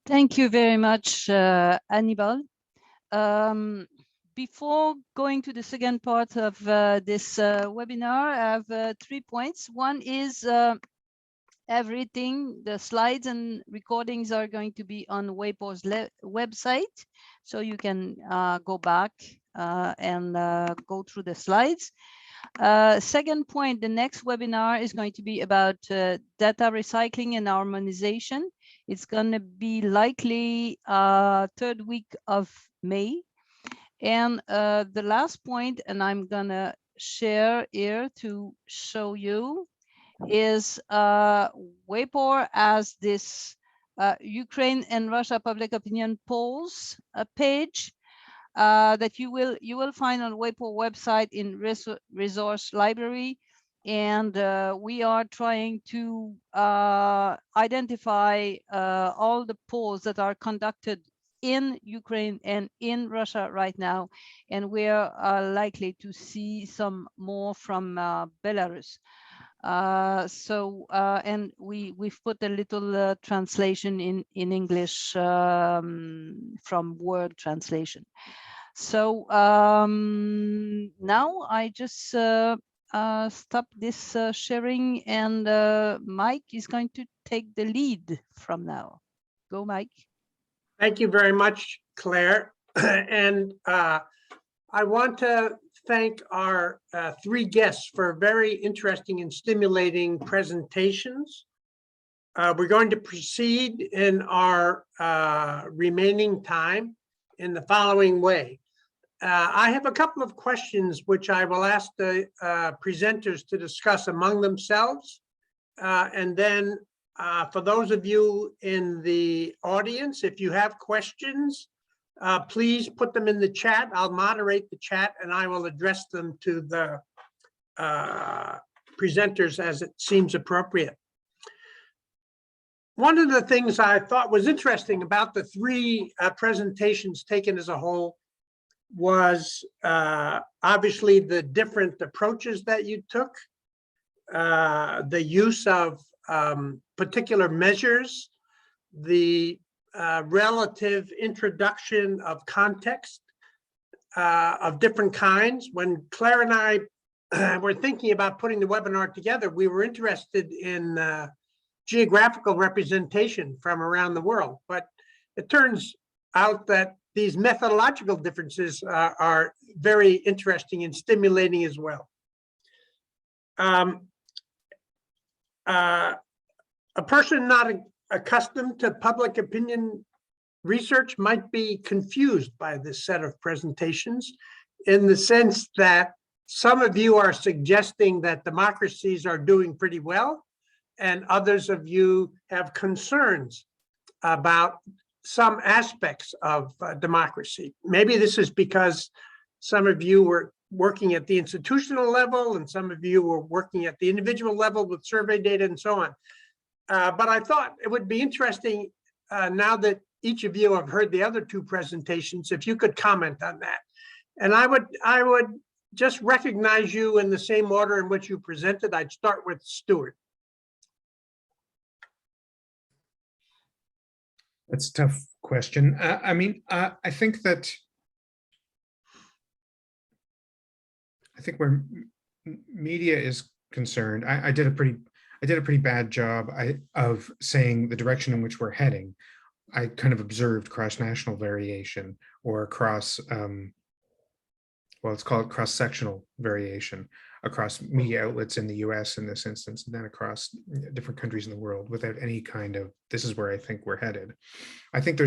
Thank you very much, Aníbal. Before going to the second part of this webinar, I have 3 points. One is everything, the slides and recordings are going to be on WAPOR's website, so you can go back and go through the slides. Second point, the next webinar is going to be about data recycling and harmonization. It's going to be likely third week of May. And the last point, and I'm going to share here to show you, is WAPOR as this Ukraine and Russia public opinion polls page that you will find on WAPOR website in resource library. And we are trying to identify all the polls that are conducted in Ukraine and in Russia right now. And we are likely to see some more from Belarus. And we've put a little translation in English from Word translation. So now I just stop this sharing, and Mike is going to take the lead from now. Go, Mike. Thank you very much, Claire. And I want to thank our 3 guests for very interesting and stimulating presentations. We're going to proceed in our remaining time in the following way. I have a couple of questions which I will ask the presenters to discuss among themselves. And then for those of you in the audience, if you have questions, please put them in the chat. I'll moderate the chat and I will address them to the presenters as it seems appropriate. One of the things I thought was interesting about the 3 presentations taken as a whole was obviously the different approaches that you took, the use of particular measures, the relative introduction of context of different kinds. When Claire and I were thinking about putting the webinar together, we were interested in geographical representation from around the world. But it turns out that these methodological differences are very interesting and stimulating as well. A person not accustomed to public opinion research might be confused by this set of presentations, in the sense that some of you are suggesting that democracies are doing pretty well, and others of you have concerns about some aspects of democracy. Maybe this is because some of you were working at the institutional level and some of you were working at the individual level with survey data and so on. But I thought it would be interesting now that each of you have heard the other 2 presentations, if you could comment on that. And I would just recognize you in the same order in which you presented. I'd start with Stuart. That's a tough question. I mean, I think where media is concerned, I did a pretty bad job of saying the direction in which we're heading. I kind of observed cross-national variation or cross, well, let's call it cross-sectional variation across media outlets in the US in this instance, and then across different countries in the world without any kind of, this is where I think we're headed. I think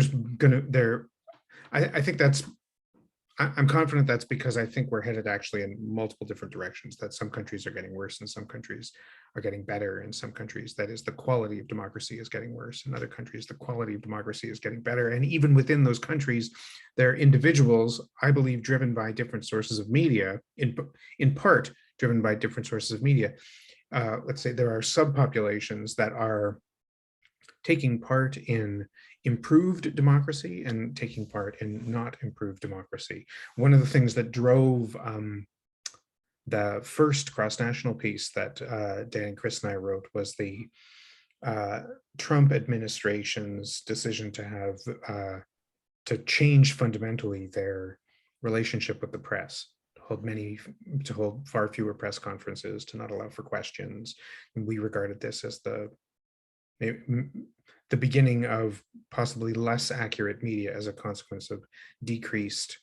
I'm confident that's because I think we're headed actually in multiple different directions, that some countries are getting worse and some countries are getting better. In some countries, that is, the quality of democracy is getting worse. In other countries, the quality of democracy is getting better. And even within those countries, there are individuals, I believe, driven by different sources of media, in part driven by different sources of media, let's say there are subpopulations that are taking part in improved democracy and taking part in not improved democracy. One of the things that drove the first cross-national piece that Dan, Chris, and I wrote was the Trump administration's decision to have to change fundamentally their relationship with the press, to hold far fewer press conferences, to not allow for questions. And we regarded this as the beginning of possibly less accurate media as a consequence of decreased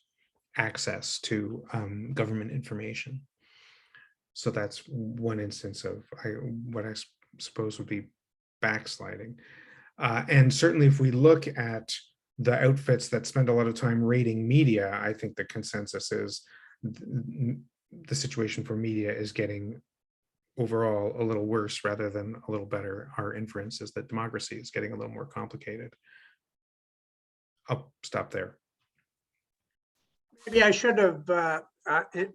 access to government information. So that's one instance of what I suppose would be backsliding. And certainly if we look at the outfits that spend a lot of time rating media, I think the consensus is the situation for media is getting overall a little worse rather than a little better. Our inference is that democracy is getting a little more complicated. I'll stop there. Maybe I should have,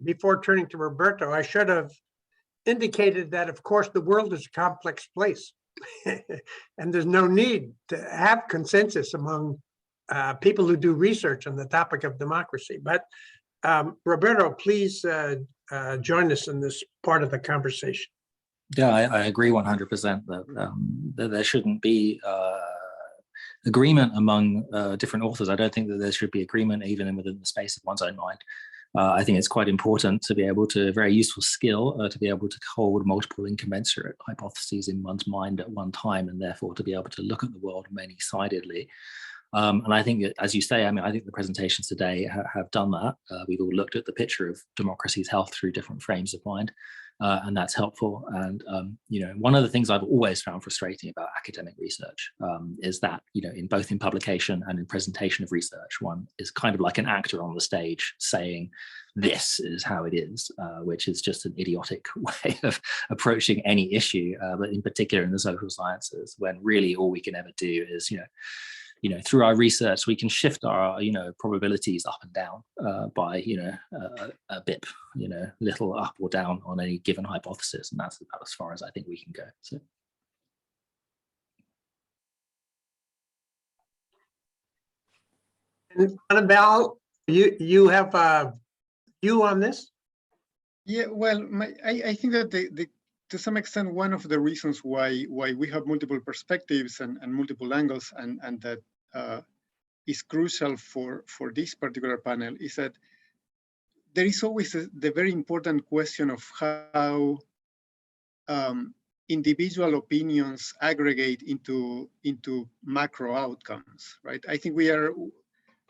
before turning to Roberto, I should have indicated that, of course, the world is a complex place. And there's no need to have consensus among people who do research on the topic of democracy. But Roberto, please join us in this part of the conversation. Yeah, I agree 100% that there shouldn't be agreement among different authors. I don't think that there should be agreement even within the space of one's own mind. I think it's quite important to be able to, very useful skill, to be able to hold multiple incommensurate hypotheses in one's mind at one time, and therefore to be able to look at the world many-sidedly. And I think that, as you say, I mean, I think the presentations today have done that. We've all looked at the picture of democracy's health through different frames of mind, and that's helpful. And, you know, one of the things I've always found frustrating about academic research is that, you know, in both in publication and in presentation of research, one is kind of like an actor on the stage saying, this is how it is, which is just an idiotic way of approaching any issue, but in particular in the social sciences, when really all we can ever do is, you know, through our research, we can shift our, you know, probabilities up and down by, you know, a bit, you know, little up or down on any given hypothesis. And that's about as far as I think we can go. So. And Aníbal, you have a view on this? Yeah, well, I think that to some extent, one of the reasons why we have multiple perspectives and multiple angles, and that is crucial for this particular panel, is that there is always the very important question of how individual opinions aggregate into macro outcomes, right? I think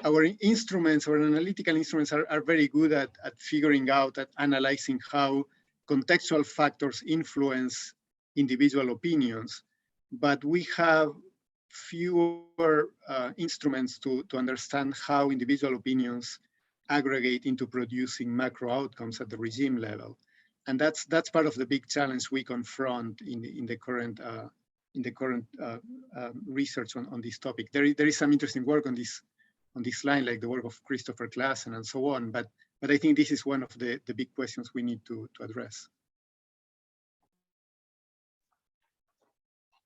our instruments, our analytical instruments are very good at figuring out, at analyzing how contextual factors influence individual opinions, but we have fewer instruments to understand how individual opinions aggregate into producing macro outcomes at the regime level. And that's part of the big challenge we confront in the current research on this topic. There is some interesting work on this line, like the work of Christopher Classen and so on, but I think this is one of the big questions we need to address.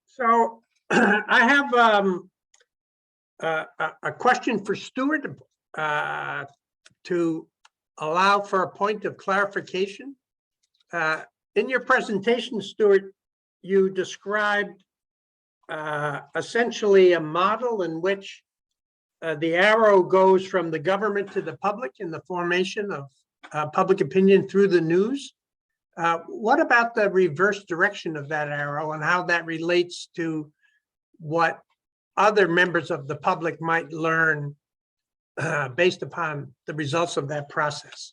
So I have a question for Stuart to allow for a point of clarification. In your presentation, Stuart, you described essentially a model in which the arrow goes from the government to the public in the formation of public opinion through the news. What about the reverse direction of that arrow and how that relates to what other members of the public might learn based upon the results of that process?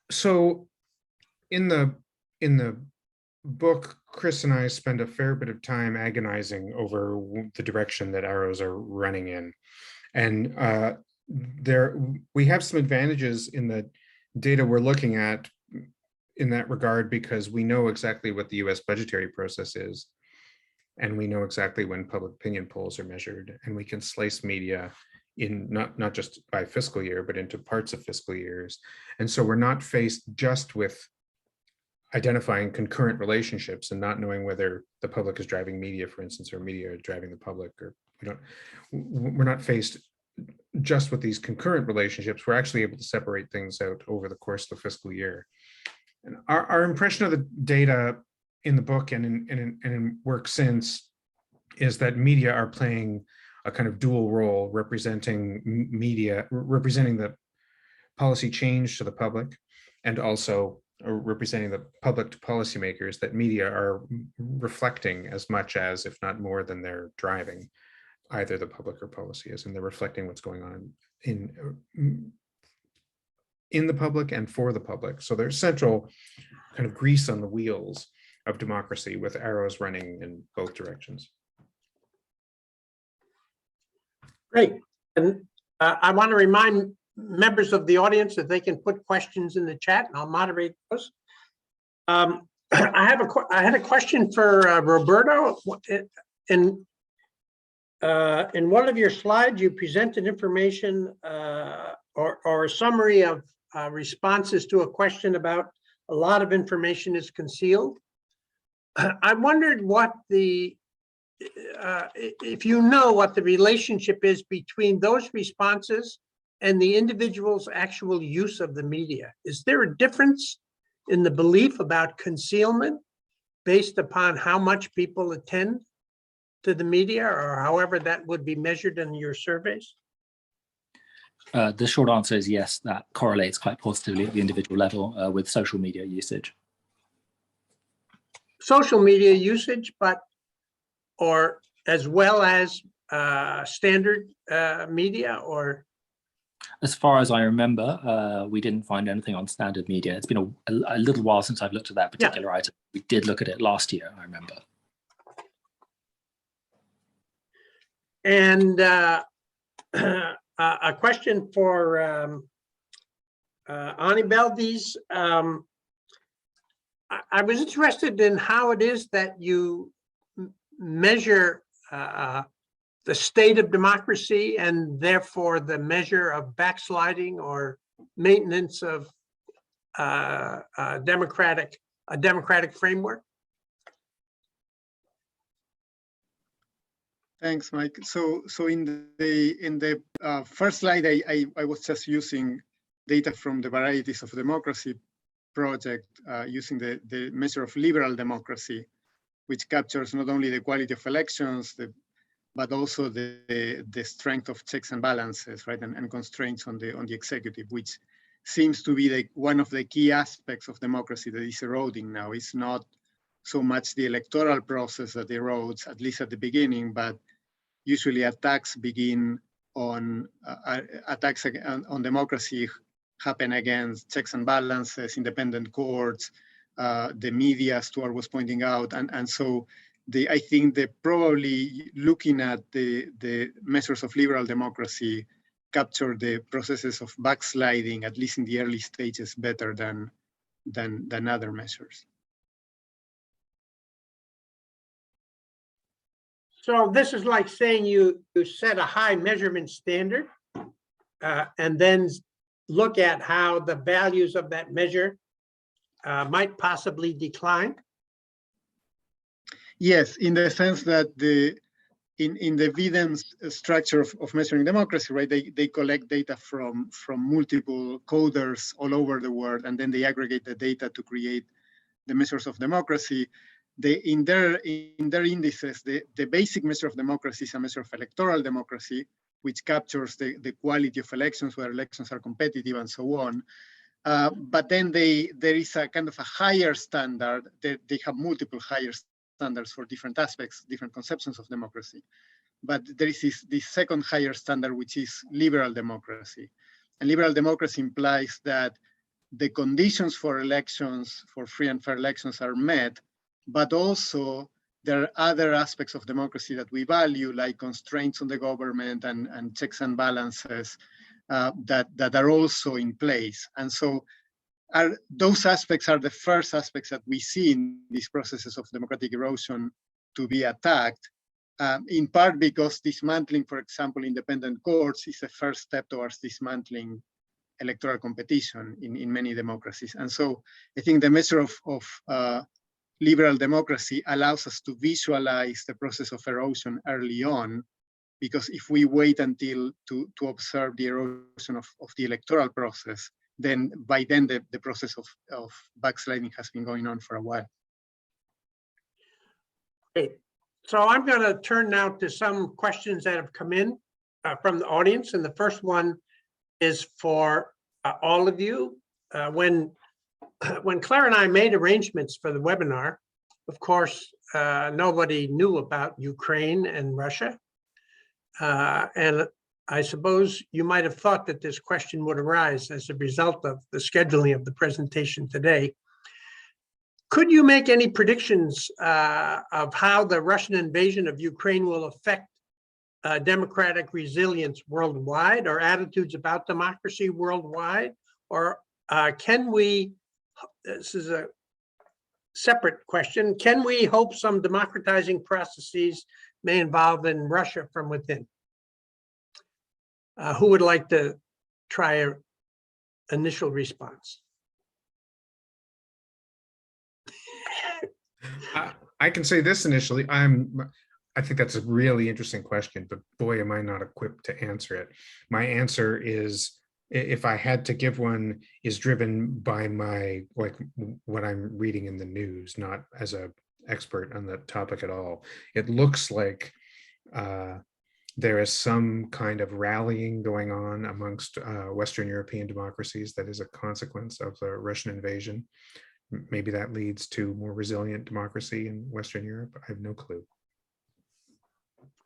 So in the book, Chris and I spend a fair bit of time agonizing over the direction that arrows are running in. And we have some advantages in the data we're looking at in that regard, because we know exactly what the US budgetary process is. And we know exactly when public opinion polls are measured, and we can slice media in not just by fiscal year, but into parts of fiscal years. And so we're not faced just with identifying concurrent relationships and not knowing whether the public is driving media, for instance, or media are driving the public, or we're not faced just with these concurrent relationships. We're actually able to separate things out over the course of the fiscal year. And our impression of the data in the book and in work since is that media are playing a kind of dual role, representing the policy change to the public, and also representing the public to policymakers, that media are reflecting as much as, if not more than, they're driving either the public or policy, as in they're reflecting what's going on in the public and for the public. So there's central kind of grease on the wheels of democracy, with arrows running in both directions. Great. And I want to remind members of the audience that they can put questions in the chat, and I'll moderate those. I had a question for Roberto. In one of your slides, you presented information or a summary of responses to a question about a lot of information is concealed. I wondered what if you know what the relationship is between those responses and the individual's actual use of the media. Is there a difference in the belief about concealment based upon how much people attend to the media, or however that would be measured in your surveys? The short answer is yes, that correlates quite positively at the individual level with social media usage. Social media usage, or as well as standard media, or? As far as I remember, we didn't find anything on standard media. It's been a little while since I've looked at that particular item. We did look at it last year, I remember. And a question for Aníbal. I was interested in how it is that you measure the state of democracy, and therefore the measure of backsliding or maintenance of a democratic framework. Thanks, Mike. So in the first slide, I was just using data from the Varieties of Democracy project, using the measure of liberal democracy, which captures not only the quality of elections, but also the strength of checks and balances, right, and constraints on the executive, which seems to be one of the key aspects of democracy that is eroding now. It's not so much the electoral process that erodes, at least at the beginning, but usually attacks begin on attacks on democracy happen against checks and balances, independent courts, the media, Stuart was pointing out, and so I think that probably looking at the measures of liberal democracy capture the processes of backsliding, at least in the early stages, better than other measures. So this is like saying you set a high measurement standard and then look at how the values of that measure might possibly decline. Yes, in the sense that in the VDEM's structure of measuring democracy, right? They collect data from multiple coders all over the world, and then they aggregate the data to create the measures of democracy. In their indices, the basic measure of democracy is a measure of electoral democracy, which captures the quality of elections, whether elections are competitive and so on. But then there is a kind of a higher standard. They have multiple higher standards for different aspects, different conceptions of democracy. But there is this second higher standard, which is liberal democracy. And liberal democracy implies that the conditions for elections, for free and fair elections, are met, but also there are other aspects of democracy that we value, like constraints on the government and checks and balances that are also in place. And so those aspects are the first aspects that we see in these processes of democratic erosion to be attacked, in part because dismantling, for example, independent courts is the first step towards dismantling electoral competition in many democracies. And so I think the measure of liberal democracy allows us to visualize the process of erosion early on, because if we wait until to observe the erosion of the electoral process, then by then the process of backsliding has been going on for a while. Okay, so I'm going to turn now to some questions that have come in from the audience, and the first one is for all of you. When Claire and I made arrangements for the webinar, of course, nobody knew about Ukraine and Russia. And I suppose you might have thought that this question would arise as a result of the scheduling of the presentation today. Could you make any predictions of how the Russian invasion of Ukraine will affect democratic resilience worldwide, or attitudes about democracy worldwide? Or can we, this is a separate question, can we hope some democratizing processes may involve in Russia from within? Who would like to try an initial response? I can say this initially. I think that's a really interesting question, but boy, am I not equipped to answer it. My answer is, if I had to give one, is driven by what I'm reading in the news, not as an expert on the topic at all. It looks like there is some kind of rallying going on amongst Western European democracies that is a consequence of the Russian invasion. Maybe that leads to more resilient democracy in Western Europe. I have no clue.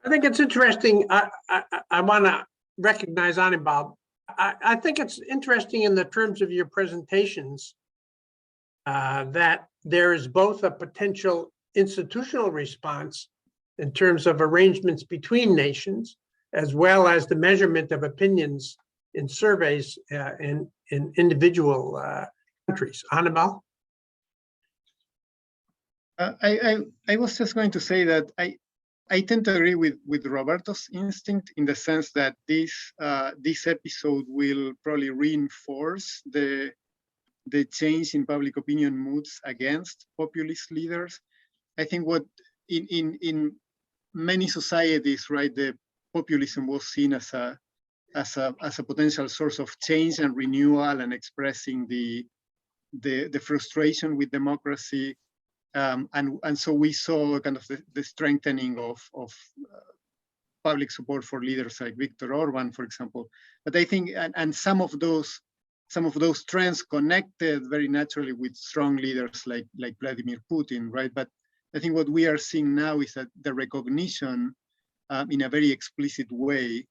I think it's interesting. I want to recognize Anibal. I think it's interesting in the terms of your presentations that there is both a potential institutional response in terms of arrangements between nations, as well as the measurement of opinions in surveys in individual countries. Anibal? I was just going to say that I tend to agree with Roberto's instinct, in the sense that this episode will probably reinforce the change in public opinion moods against populist leaders. I think what in many societies, right, the populism was seen as a potential source of change and renewal, and expressing the frustration with democracy. And so we saw kind of the strengthening of public support for leaders like Viktor Orban, for example. But I think, and some of those trends connected very naturally with strong leaders like Vladimir Putin, right? But I think what we are seeing now is that the recognition in a very explicit way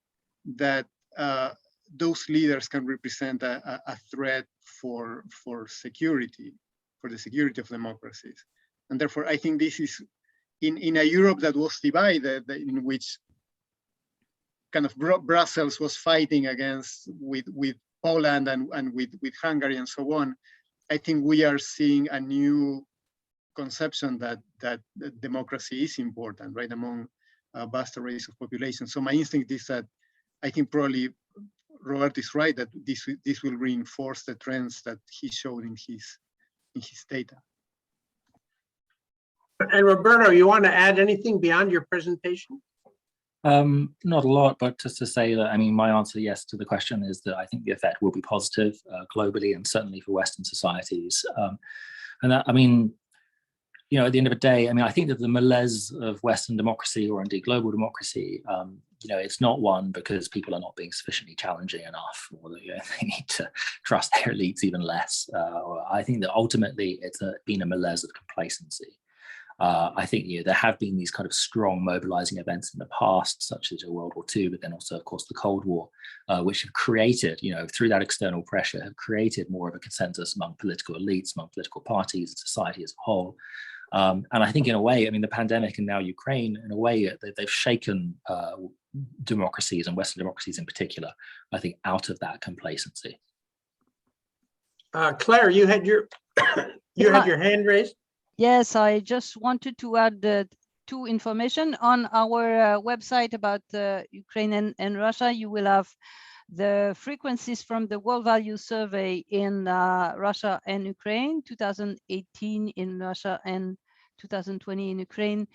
that those leaders can represent a threat for security, for the security of democracies. And therefore, I think this is in a Europe that was divided, in which kind of Brussels was fighting with Poland and with Hungary and so on. I think we are seeing a new conception that democracy is important, right, among vast arrays of population. So my instinct is that I think probably Robert is right, that this will reinforce the trends that he showed in his data. And Roberto, you want to add anything beyond your presentation? Not a lot, but just to say that, I mean, my answer yes to the question is that I think the effect will be positive globally, and certainly for Western societies. And that, I mean, you know, at the end of the day, I mean, I think that the malaise of Western democracy, or indeed global democracy, you know, it's not one because people are not being sufficiently challenging enough, or that, you know, they need to trust their elites even less. I think that ultimately it's been a malaise of complacency. I think, you know, there have been these kind of strong mobilizing events in the past, such as World War II, but then also, of course, the Cold War, which have created, you know, through that external pressure, have created more of a consensus among political elites, among political parties, and society as a whole. And I think in a way, I mean, the pandemic and now Ukraine, in a way, they've shaken democracies, and Western democracies in particular, I think, out of that complacency. Claire, you had your had your hand raised. Yes, I just wanted to add two information on our website about Ukraine and Russia. You will have the frequencies from the World Value Survey in Russia and Ukraine, 2018 in Russia and 2020 in Ukraine.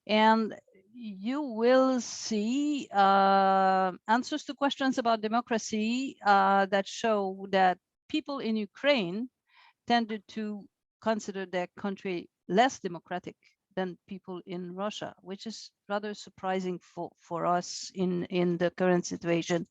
And you will see answers to questions about democracy that show that people in Ukraine tended to consider their country less democratic than people in Russia, which is rather surprising for us in the current situation.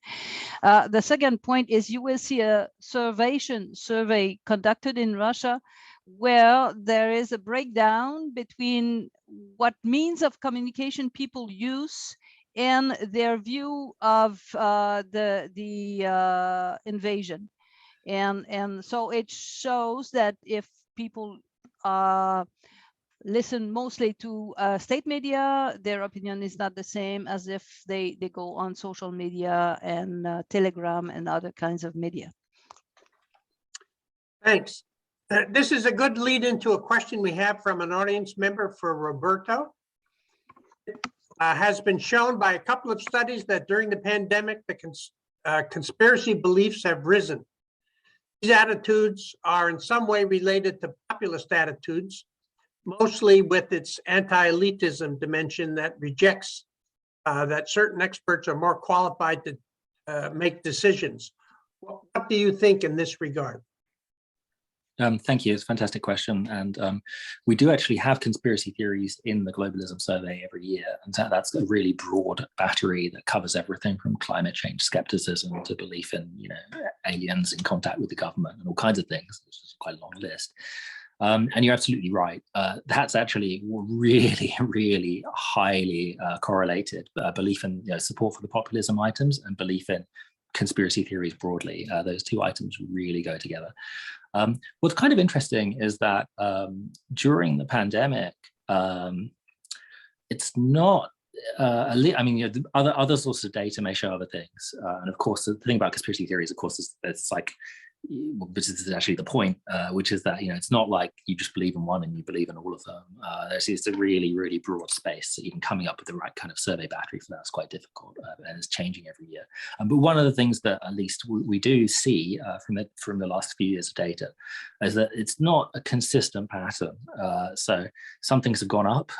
The second point is you will see a survey conducted in Russia where there is a breakdown between what means of communication people use and their view of the invasion. And so it shows that if people listen mostly to state media, their opinion is not the same as if they go on social media and Telegram and other kinds of media. Thanks. This is a good lead into a question we have from an audience member for Roberto. Has been shown by a couple of studies that during the pandemic, the conspiracy beliefs have risen. These attitudes are in some way related to populist attitudes, mostly with its anti-elitism dimension that rejects that certain experts are more qualified to make decisions. What do you think in this regard? Thank you. It's a fantastic question. And we do actually have conspiracy theories in the Globalism survey every year. And that's a really broad battery that covers everything from climate change skepticism to belief in, aliens in contact with the government and all kinds of things. It's just quite a long list. And you're absolutely right. That's actually really, really highly correlated. Belief in support for the populism items and belief in conspiracy theories broadly. Those two items really go together. What's kind of interesting is that during the pandemic, it's not, other sources of data may show other things. And of course, the thing about conspiracy theories, of course, is it's like, which is actually the point, which is that, it's not like you just believe in one and you believe in all of them. It's a really, really broad space. So even coming up with the right kind of survey battery for that is quite difficult, and it's changing every year. But one of the things that at least we do see from the last few years of data is that it's not a consistent pattern. So some things have gone up.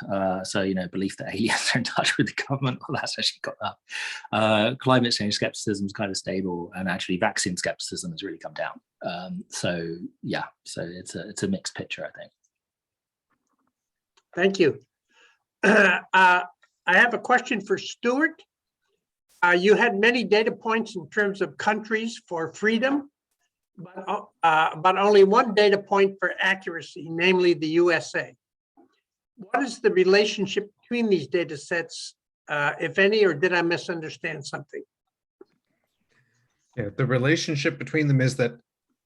Belief that aliens are in touch with the government, well, that's actually gone up. Climate change skepticism is kind of stable, and actually vaccine skepticism has really come down. So it's a mixed picture, I think. Thank you. I have a question for Stuart. You had many data points in terms of countries for freedom, but only one data point for accuracy, namely the USA. What is the relationship between these data sets, if any, or did I misunderstand something? Yeah, the relationship between them is that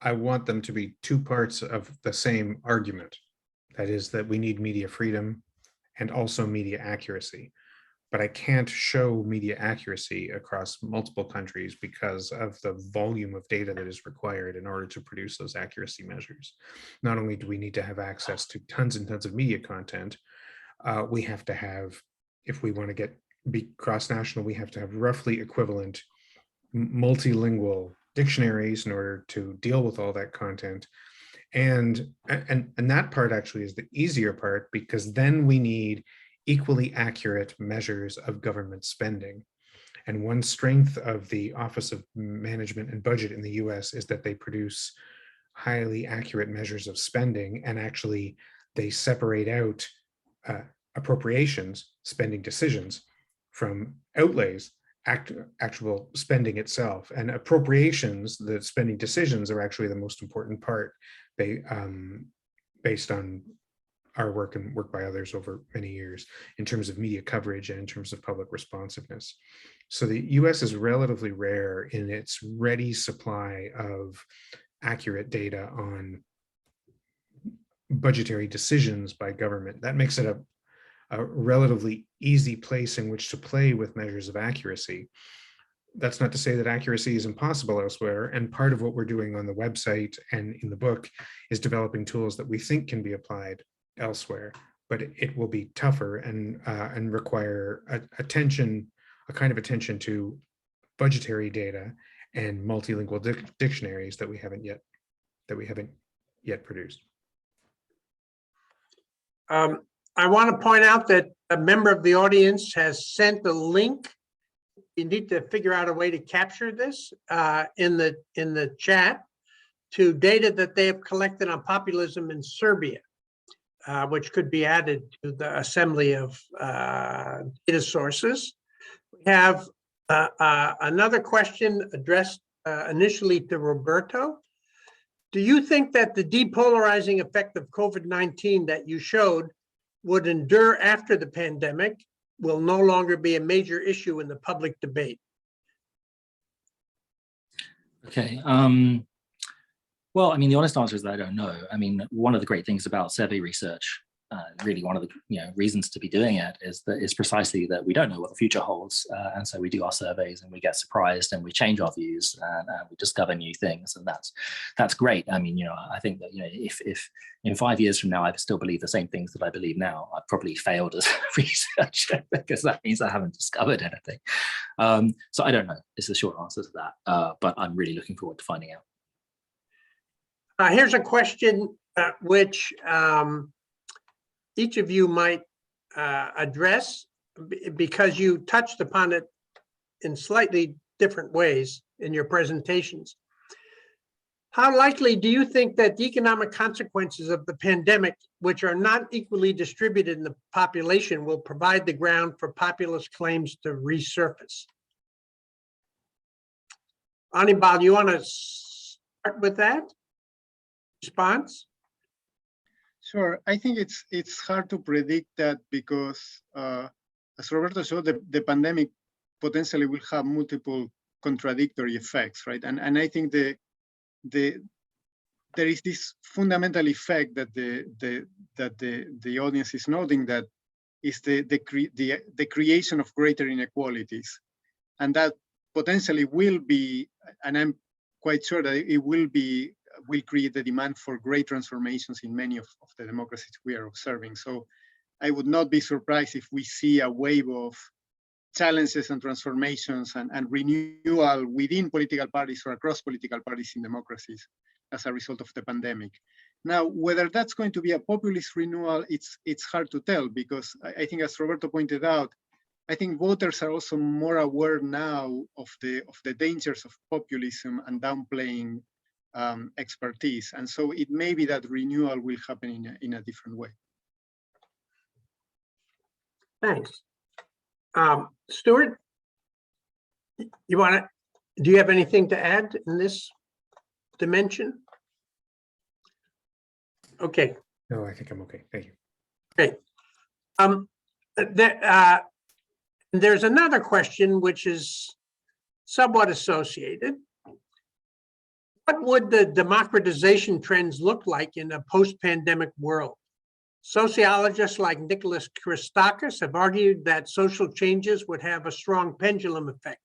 I want them to be two parts of the same argument. That is that we need media freedom and also media accuracy. But I can't show media accuracy across multiple countries because of the volume of data that is required in order to produce those accuracy measures. Not only do we need to have access to tons and tons of media content, we have to have, if we want to be cross-national, we have to have roughly equivalent multilingual dictionaries in order to deal with all that content. And that part actually is the easier part, because then we need equally accurate measures of government spending. And one strength of the Office of Management and Budget in the US is that they produce highly accurate measures of spending, and actually they separate out appropriations, spending decisions, from outlays, actual spending itself. And appropriations, the spending decisions, are actually the most important part, based on our work and work by others over many years in terms of media coverage and in terms of public responsiveness. So the US is relatively rare in its ready supply of accurate data on budgetary decisions by government. That makes it a relatively easy place in which to play with measures of accuracy. That's not to say that accuracy is impossible elsewhere. And part of what we're doing on the website and in the book is developing tools that we think can be applied elsewhere, but it will be tougher and require a kind of attention to budgetary data and multilingual dictionaries that we haven't yet produced. I want to point out that a member of the audience has sent a link. You need to figure out a way to capture this in the chat to data that they have collected on populism in Serbia, which could be added to the assembly of data sources. We have another question addressed initially to Roberto. Do you think that the depolarizing effect of COVID-19 that you showed would endure after the pandemic, will no longer be a major issue in the public debate? Okay. Well, I mean, the honest answer is that I don't know. I mean, one of the great things about survey research, really one of the reasons to be doing it is precisely that we don't know what the future holds, and so we do our surveys and we get surprised and we change our views and we discover new things, and that's great. I mean, I think that if in 5 years from now I still believe the same things that I believe now, I've probably failed as a researcher because that means I haven't discovered anything. So I don't know. Is the short answer to that, but I'm really looking forward to finding out. Here's a question which each of you might address because you touched upon it in slightly different ways in your presentations. How likely do you think that the economic consequences of the pandemic, which are not equally distributed in the population, will provide the ground for populist claims to resurface? Anibal, you want to start with that response? Sure. I think it's hard to predict that because, as Roberto showed, the pandemic potentially will have multiple contradictory effects, right? And I think there is this fundamental effect that the audience is noting, that is the creation of greater inequalities, and that potentially will be, and I'm quite sure that it will create the demand for great transformations in many of the democracies we are observing. So I would not be surprised if we see a wave of challenges and transformations and renewal within political parties or across political parties in democracies as a result of the pandemic. Now, whether that's going to be a populist renewal, it's hard to tell, because I think, as Roberto pointed out, I think voters are also more aware now of the dangers of populism and downplaying expertise, and so it may be that renewal will happen in a different way. Thanks. Stuart, do you have anything to add in this dimension? Okay. No, I think I'm okay. Thank you. Great. There's another question which is somewhat associated. What would the democratization trends look like in a post-pandemic world? Sociologists like Nicholas Christakis have argued that social changes would have a strong pendulum effect,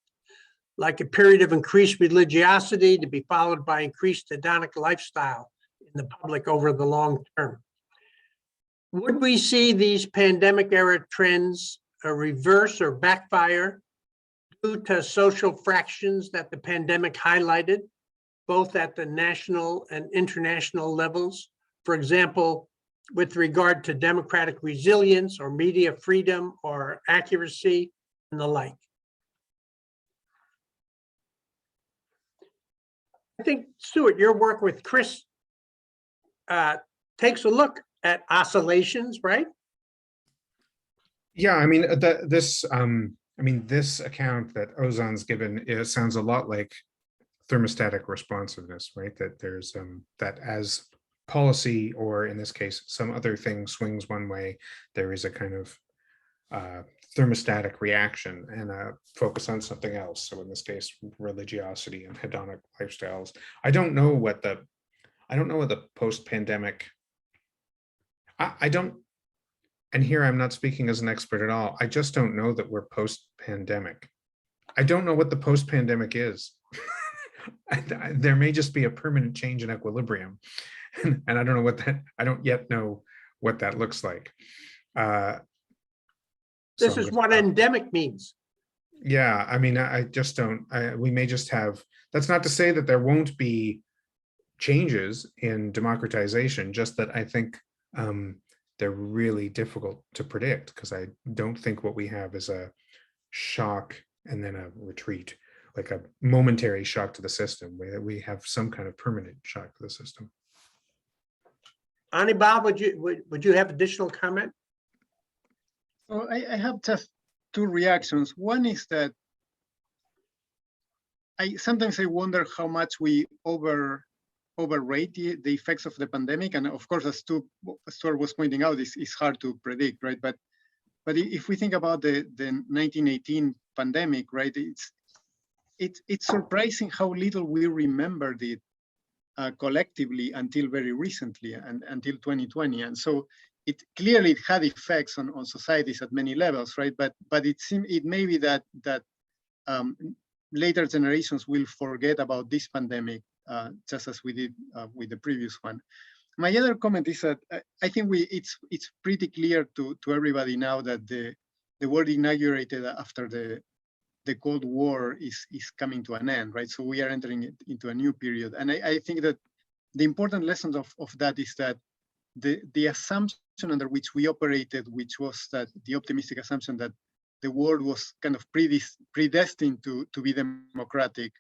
like a period of increased religiosity to be followed by increased hedonic lifestyle in the public over the long term. Would we see these pandemic era trends reverse or backfire due to social fractions that the pandemic highlighted, both at the national and international levels? For example, with regard to democratic resilience or media freedom or accuracy and the like. I think, Stuart, your work with Chris takes a look at oscillations, right? Yeah, I mean, this account that Ozan's given sounds a lot like thermostatic responsiveness, right? That there's that as policy, or in this case, some other thing swings one way, there is a kind of thermostatic reaction and a focus on something else. So in this case, religiosity and hedonic lifestyles. I don't know what the post-pandemic. I don't. And here I'm not speaking as an expert at all. I just don't know that we're post-pandemic. I don't know what the post-pandemic is. There may just be a permanent change in equilibrium. And I don't know what that, I don't yet know what that looks like. This is what endemic means. Yeah, I mean, I just don't, we may just have, That's not to say that there won't be changes in democratization, just that I think they're really difficult to predict, because I don't think what we have is a shock and then a retreat, like a momentary shock to the system. We have some kind of permanent shock to the system. Anibal, would you have additional comment? Well, I have just two reactions. One is that sometimes I wonder how much we overrate the effects of the pandemic. And of course, as Stuart was pointing out, it's hard to predict, right? But if we think about the 1918 pandemic, right, it's surprising how little we remembered it collectively until very recently, and until 2020. And so it clearly had effects on societies at many levels, right? But it may be that later generations will forget about this pandemic, just as we did with the previous one. My other comment is that I think it's pretty clear to everybody now that the world inaugurated after the Cold War is coming to an end, right? So we are entering into a new period. And I think that the important lessons of that is that the assumption under which we operated, which was that the optimistic assumption that the world was kind of predestined to be democratic,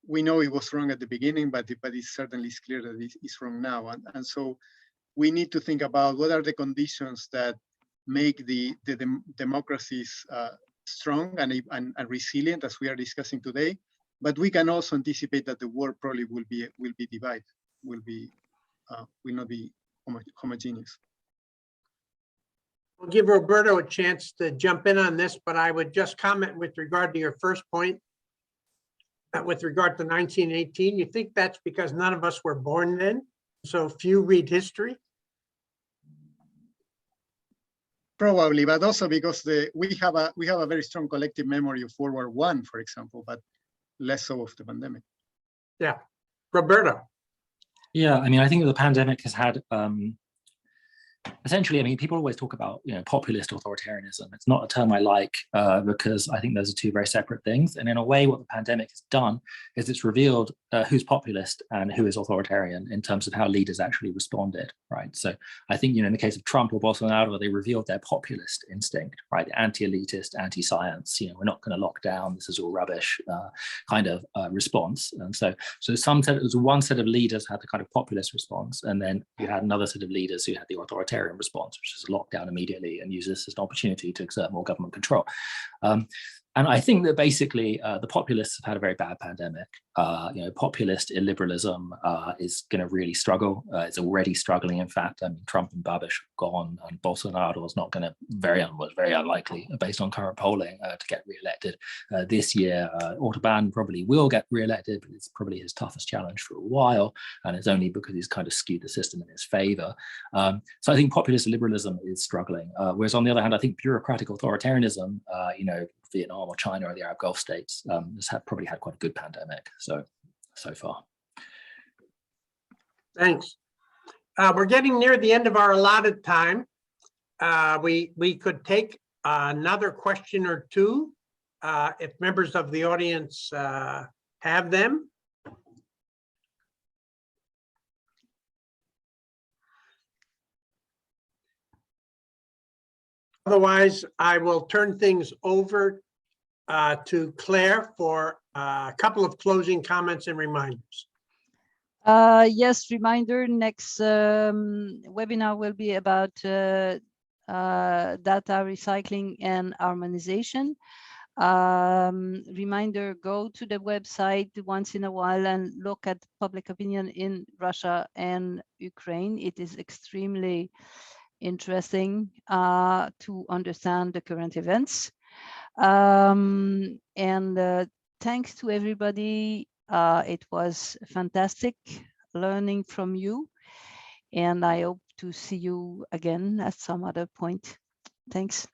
we know it was wrong at the beginning, but it certainly is clear that it's wrong now. And so we need to think about what are the conditions that make the democracies strong and resilient, as we are discussing today. But we can also anticipate that the world probably will be divided, will not be homogeneous. We'll give Roberto a chance to jump in on this, but I would just comment with regard to your first point, with regard to 1918. You think that's because none of us were born then, so few read history? Probably, but also because we have a very strong collective memory of World War I, for example, but less so of the pandemic. Yeah, Roberto. Yeah, I mean, I think the pandemic has had essentially, I mean, people always talk about, populist authoritarianism. It's not a term I like because I think those are two very separate things. And in a way, what the pandemic has done is it's revealed who's populist and who is authoritarian in terms of how leaders actually responded, right? So I think, in the case of Trump or Bolsonaro, they revealed their populist instinct, right? Anti-elitist, anti-science, we're not going to lock down, this is all rubbish kind of response. And so there was one set of leaders had the kind of populist response, and then you had another set of leaders who had the authoritarian response, which is lock down immediately and use this as an opportunity to exert more government control. And I think that basically the populists have had a very bad pandemic. Populist illiberalism is going to really struggle. It's already struggling. In fact, I mean, Trump and Babiš are gone, and Bolsonaro is not going to, very unlikely, based on current polling, to get re-elected this year. Orbán probably will get re-elected, but it's probably his toughest challenge for a while, and it's only because he's kind of skewed the system in his favor. So I think populist liberalism is struggling. Whereas on the other hand, I think bureaucratic authoritarianism, Vietnam or China or the Arab Gulf states, has probably had quite a good pandemic so far. Thanks. We're getting near the end of our allotted time. We could take another question or two if members of the audience have them. Otherwise, I will turn things over to Claire for a couple of closing comments and reminders. Yes, reminder, next webinar will be about data recycling and harmonization. Reminder, go to the website once in a while and look at public opinion in Russia and Ukraine. It is extremely interesting to understand the current events. And thanks to everybody. It was fantastic learning from you, and I hope to see you again at some other point. Thanks.